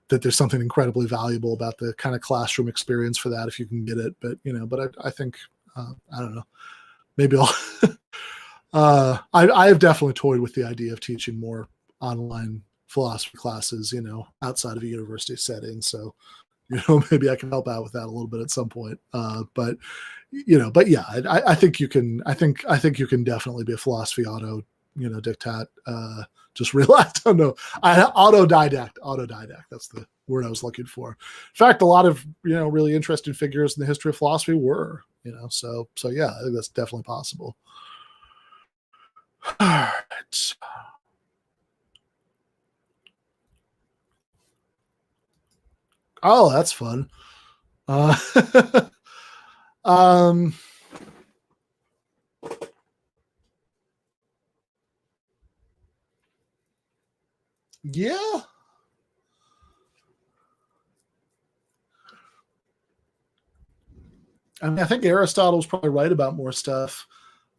Speaker 2: that there's something incredibly valuable about the kind of classroom experience for that if you can get it. But, but I think, I don't know, maybe I have definitely toyed with the idea of teaching more online philosophy classes, outside of a university setting. So, maybe I can help out with that a little bit at some point. But yeah, I think you can. I think you can definitely be a philosophy dictat. Just realized, oh no, autodidact. That's the word I was looking for. In fact, a lot of really interesting figures in the history of philosophy were, so yeah, I think that's definitely possible. All right. Oh, that's fun. Yeah. I mean, I think Aristotle's probably right about more stuff,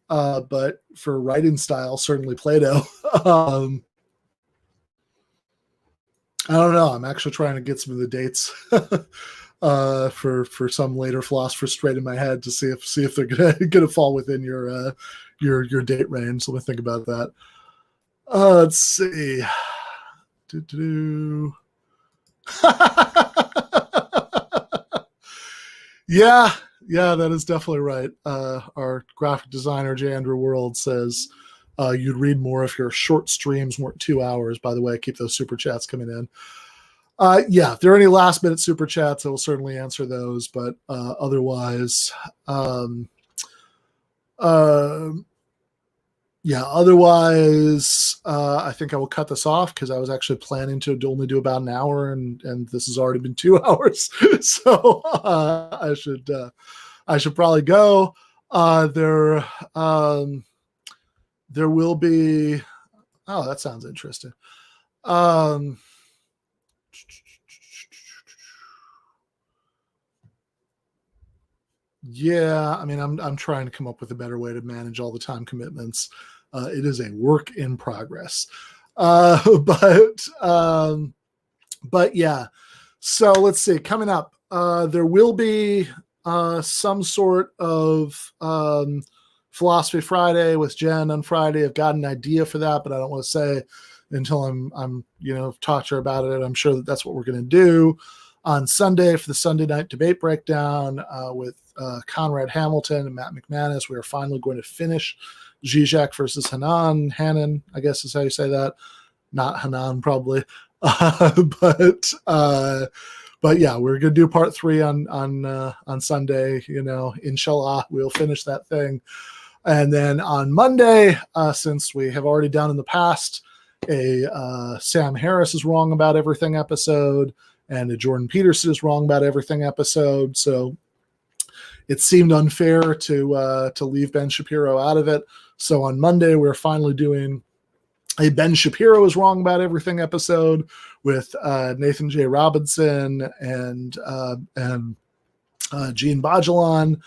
Speaker 2: but for writing style, certainly Plato. I don't know. I'm actually trying to get some of the dates for some later philosophers straight in my head to see if they're gonna fall within your date range. So let me think about that. Let's see. Yeah, that is definitely right. Our graphic designer, J. Andrew World, says you'd read more if your short streams weren't 2 hours. By the way, keep those super chats coming in. Yeah, if there are any last minute super chats, I will certainly answer those. But otherwise, yeah, otherwise, I think I will cut this off because I was actually planning to only do about an hour, and this has already been 2 hours. So I should probably go. There will be. Oh, that sounds interesting. Yeah, I mean, I'm trying to come up with a better way to manage all the time commitments. It is a work in progress, but yeah. So let's see. Coming up, there will be some sort of Philosophy Friday with Jen on Friday. I've got an idea for that, but I don't want to say until I'm talk to her about it. I'm sure that's what we're going to do on Sunday for the Sunday night debate breakdown with Conrad Hamilton and Matt McManus. We are finally going to finish Zizek versus Hanan, I guess is how you say that. Not Hanan, probably. But yeah, we're going to do part 3 on Sunday. Inshallah, we'll finish that thing. And then on Monday, since we have already done in the past a Sam Harris is wrong about everything episode, and a Jordan Peterson is wrong about everything episode. So it seemed unfair to leave Ben Shapiro out of it. So on Monday, we're finally doing a Ben Shapiro is wrong about everything episode with Nathan J. Robinson and Gene Bajalan.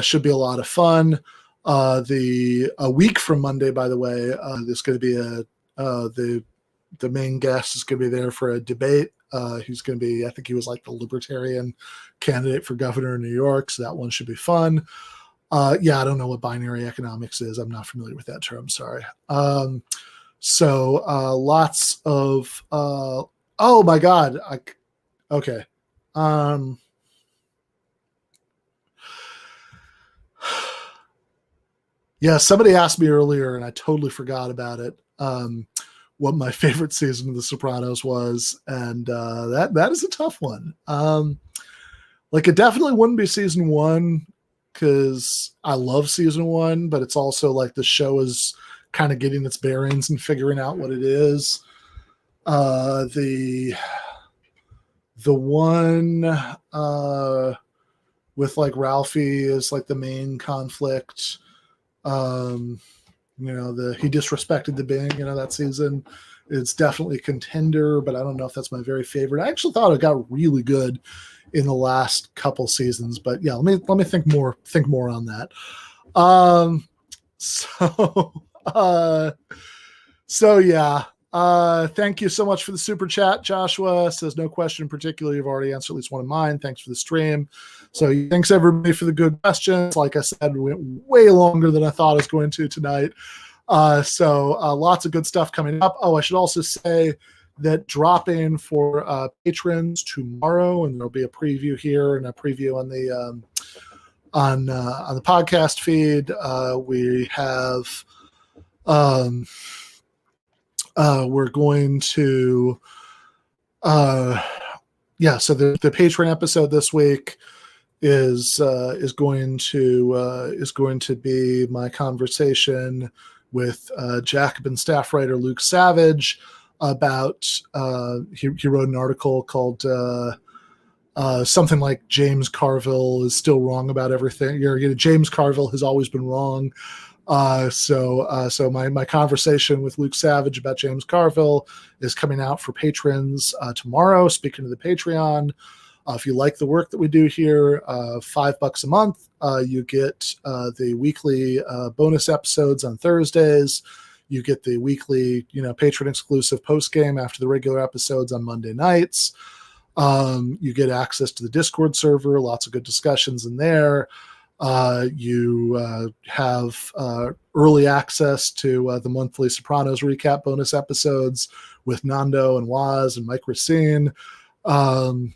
Speaker 2: Should be a lot of fun. A week from Monday, by the way, there's going to be the main guest is going to be there for a debate. He's going to be, I think he was like the libertarian candidate for governor in New York. So that one should be fun. Yeah, I don't know what binary economics is. I'm not familiar with that term. Sorry. So lots of, oh my God. Okay. Yeah, somebody asked me earlier and I totally forgot about it. What my favorite season of The Sopranos was, and that is a tough one. Like, it definitely wouldn't be season one because I love season one, but it's also like the show is kind of getting its bearings and figuring out what it is. The one with like Ralphie is like the main conflict. He disrespected the Bing, that season. It's definitely a contender, but I don't know if that's my very favorite. I actually thought it got really good in the last couple seasons, but yeah, let me think more on that. So yeah. Thank you so much for the super chat. Joshua says no question in particular. You've already answered at least one of mine. Thanks for the stream. So thanks everybody for the good questions. Like I said, we went way longer than I thought I was going to tonight. So lots of good stuff coming up. Oh, I should also say that dropping for patrons tomorrow, and there'll be a preview here and a preview on the podcast feed. We have we're going to so the Patreon episode this week is going to be my conversation with Jacobin staff writer Luke Savage about he wrote an article called something like James Carville is still wrong about everything. James Carville has always been wrong. So my conversation with Luke Savage about James Carville is coming out for patrons tomorrow. Speaking to the Patreon, if you like the work that we do here, $5 a month, you get the weekly bonus episodes on Thursdays. You get the weekly, patron exclusive post game after the regular episodes on Monday nights. You get access to the Discord server, lots of good discussions in there. You have early access to the monthly Sopranos recap bonus episodes with Nando and Waz and Mike Racine. We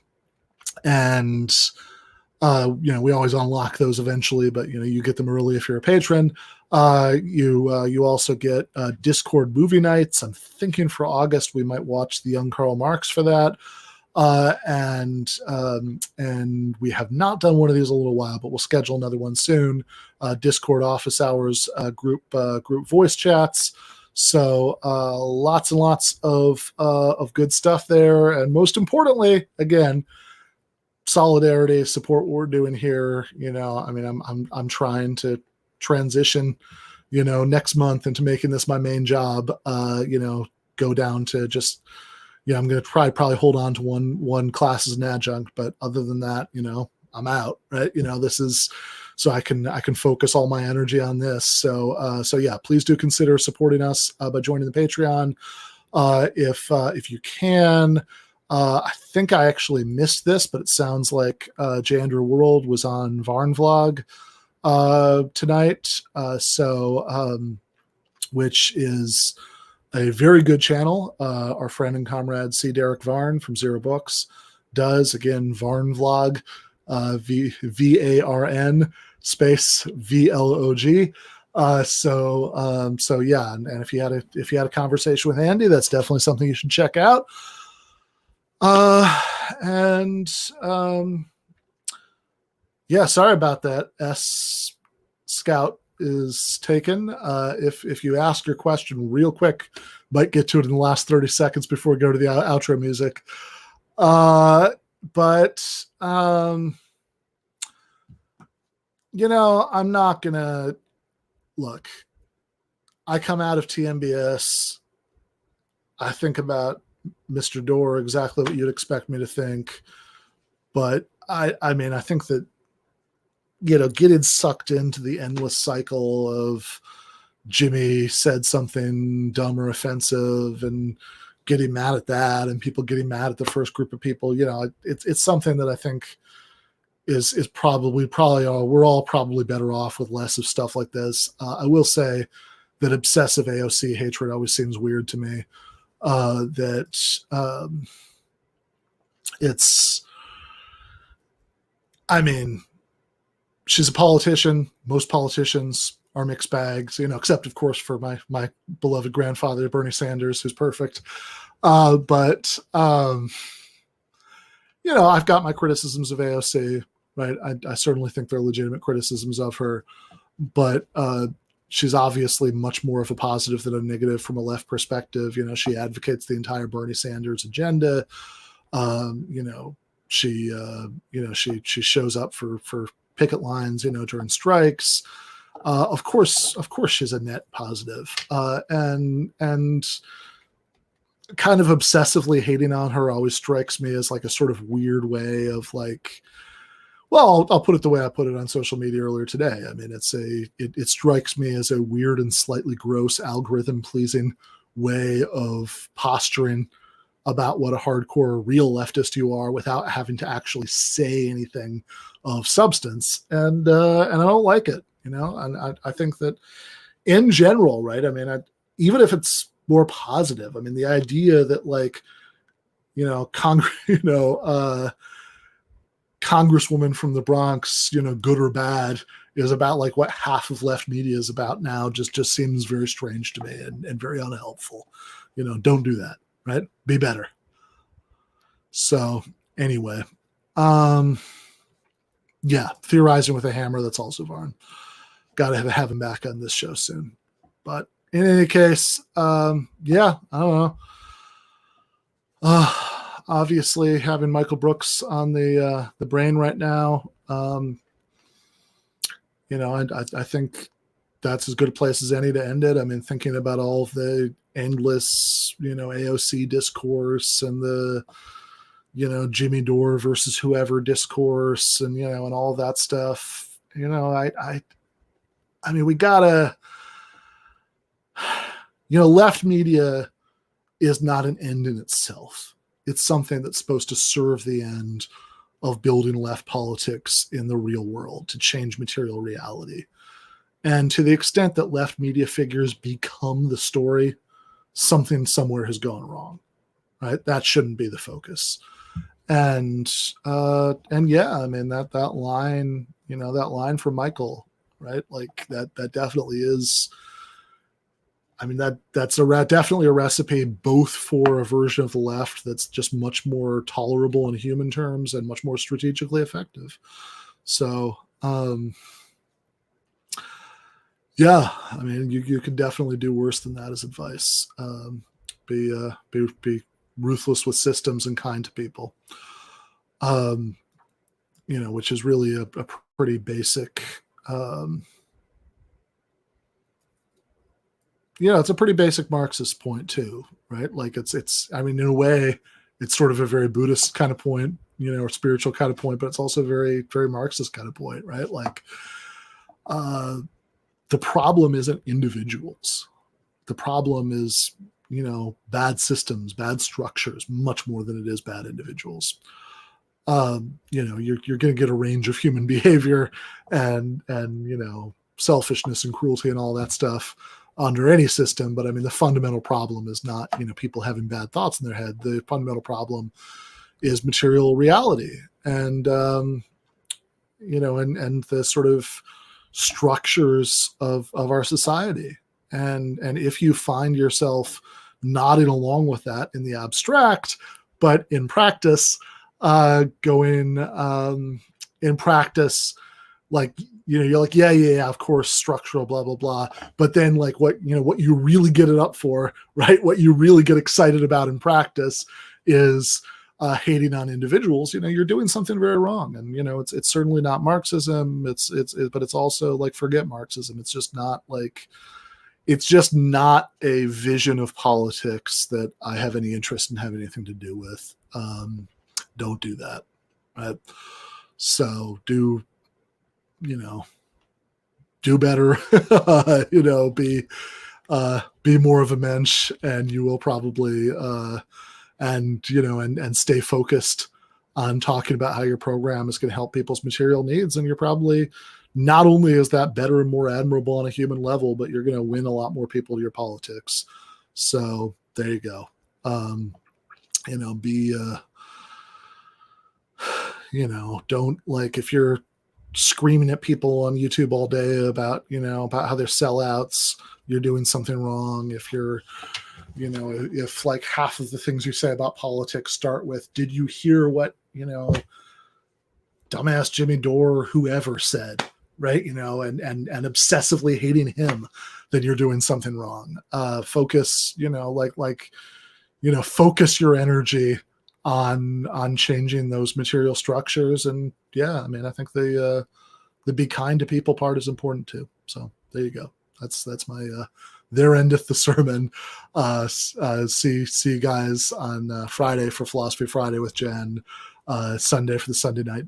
Speaker 2: always unlock those eventually, but you get them early if you're a patron. You also get Discord movie nights. I'm thinking for August we might watch The Young Karl Marx for that. And we have not done one of these in a little while, but we'll schedule another one soon. Discord office hours, group voice chats. So lots and lots of good stuff there, and most importantly, again, solidarity, support what we're doing here. I'm trying to transition, next month into making this my main job. Go down to just. I'm going to probably hold on to one class as an adjunct, but other than that, I'm out, right? This is so I can focus all my energy on this. So yeah, please do consider supporting us by joining the Patreon if you can. I think I actually missed this, but it sounds like Jandra World was on Varn Vlog tonight, which is a very good channel. Our friend and comrade C. Derek Varn from Zero Books does, again, Varn Vlog, VARN space VLOG. So yeah, and if you had a conversation with Andy, that's definitely something you should check out. Yeah, sorry about that. S Scout is taken. If you ask your question real quick, might get to it in the last 30 seconds before we go to the outro music. I'm not gonna look. I come out of TMBS. I think about Mr. Door exactly what you'd expect me to think, but I think that getting sucked into the endless cycle of Jimmy said something dumb or offensive and getting mad at that, and people getting mad at the first group of people, it's something that I think is probably we're all probably better off with less of stuff like this. I will say that obsessive AOC hatred always seems weird to me. She's a politician. Most politicians are mixed bags, except of course for my beloved grandfather, Bernie Sanders, who's perfect. I've got my criticisms of AOC, right? I certainly think there are legitimate criticisms of her, but she's obviously much more of a positive than a negative from a left perspective. She advocates the entire Bernie Sanders agenda. She shows up for picket lines, during strikes. Of course, she's a net positive, and kind of obsessively hating on her always strikes me as like a sort of weird way of like, well, I'll put it the way I put it on social media earlier today. I mean, it strikes me as a weird and slightly gross algorithm pleasing way of posturing about what a hardcore real leftist you are without having to actually say anything of substance. And I don't like it, and I think that in general, right? I mean, even if it's more positive, I mean, the idea that like, Congresswoman from the Bronx, good or bad, is about like what half of left media is about now just seems very strange to me and very unhelpful. Don't do that, right? Be better. So anyway, yeah, theorizing with a hammer, that's also Varn. Got to have him back on this show soon. But in any case, yeah, I don't know. Obviously, having Michael Brooks on the brain right now, I think that's as good a place as any to end it. I mean, thinking about all of the endless, AOC discourse and the, Jimmy Dore versus whoever discourse and, and all that stuff, I mean, we gotta, left media is not an end in itself. It's something that's supposed to serve the end of building left politics in the real world to change material reality. And to the extent that left media figures become the story, something somewhere has gone wrong, right? That shouldn't be the focus. And yeah, I mean, that line, that line from Michael, right? Like that definitely is, I mean, that's definitely a recipe both for a version of the left that's just much more tolerable in human terms and much more strategically effective. So, yeah, I mean, you could definitely do worse than that as advice. Be ruthless with systems and kind to people. Which is really a pretty basic. It's a pretty basic Marxist point too, right? Like it's. I mean, in a way, it's sort of a very Buddhist kind of point, or spiritual kind of point, but it's also very, very Marxist kind of point, right? Like, the problem isn't individuals. The problem is, bad systems, bad structures, much more than it is bad individuals. You're going to get a range of human behavior and selfishness and cruelty and all that stuff under any system. But I mean, the fundamental problem is not, people having bad thoughts in their head. The fundamental problem is material reality and, and the sort of structures of our society. And if you find yourself nodding along with that in the abstract, but in practice, in practice, like, you're like, yeah, of course, structural, blah, blah, blah. But then like what you really get it up for, right? What you really get excited about in practice is hating on individuals. You're doing something very wrong. And, it's certainly not Marxism. But it's also like, forget Marxism. It's just not a vision of politics that I have any interest in having anything to do with. Don't do that. Right. So do better, be more of a mensch, and you will probably, and stay focused on talking about how your program is going to help people's material needs. And you're probably, not only is that better and more admirable on a human level, but you're going to win a lot more people to your politics. So there you go. Don't, like, if you're screaming at people on YouTube all day about how they're sellouts, you're doing something wrong. If you're, if like half of the things you say about politics start with, did you hear what dumbass Jimmy Dore, whoever said, right? And obsessively hating him, then you're doing something wrong. Focus, focus your energy on changing those material structures. And yeah, I mean, I think the be kind to people part is important too. So there you go. That's my there endeth the sermon. See you guys on Friday for Philosophy Friday with Jen, Sunday for the Sunday night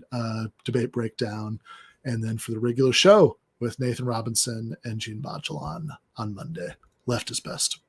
Speaker 2: debate breakdown, and then for the regular show with Nathan Robinson and Gene Bachelan on Monday. Left is best.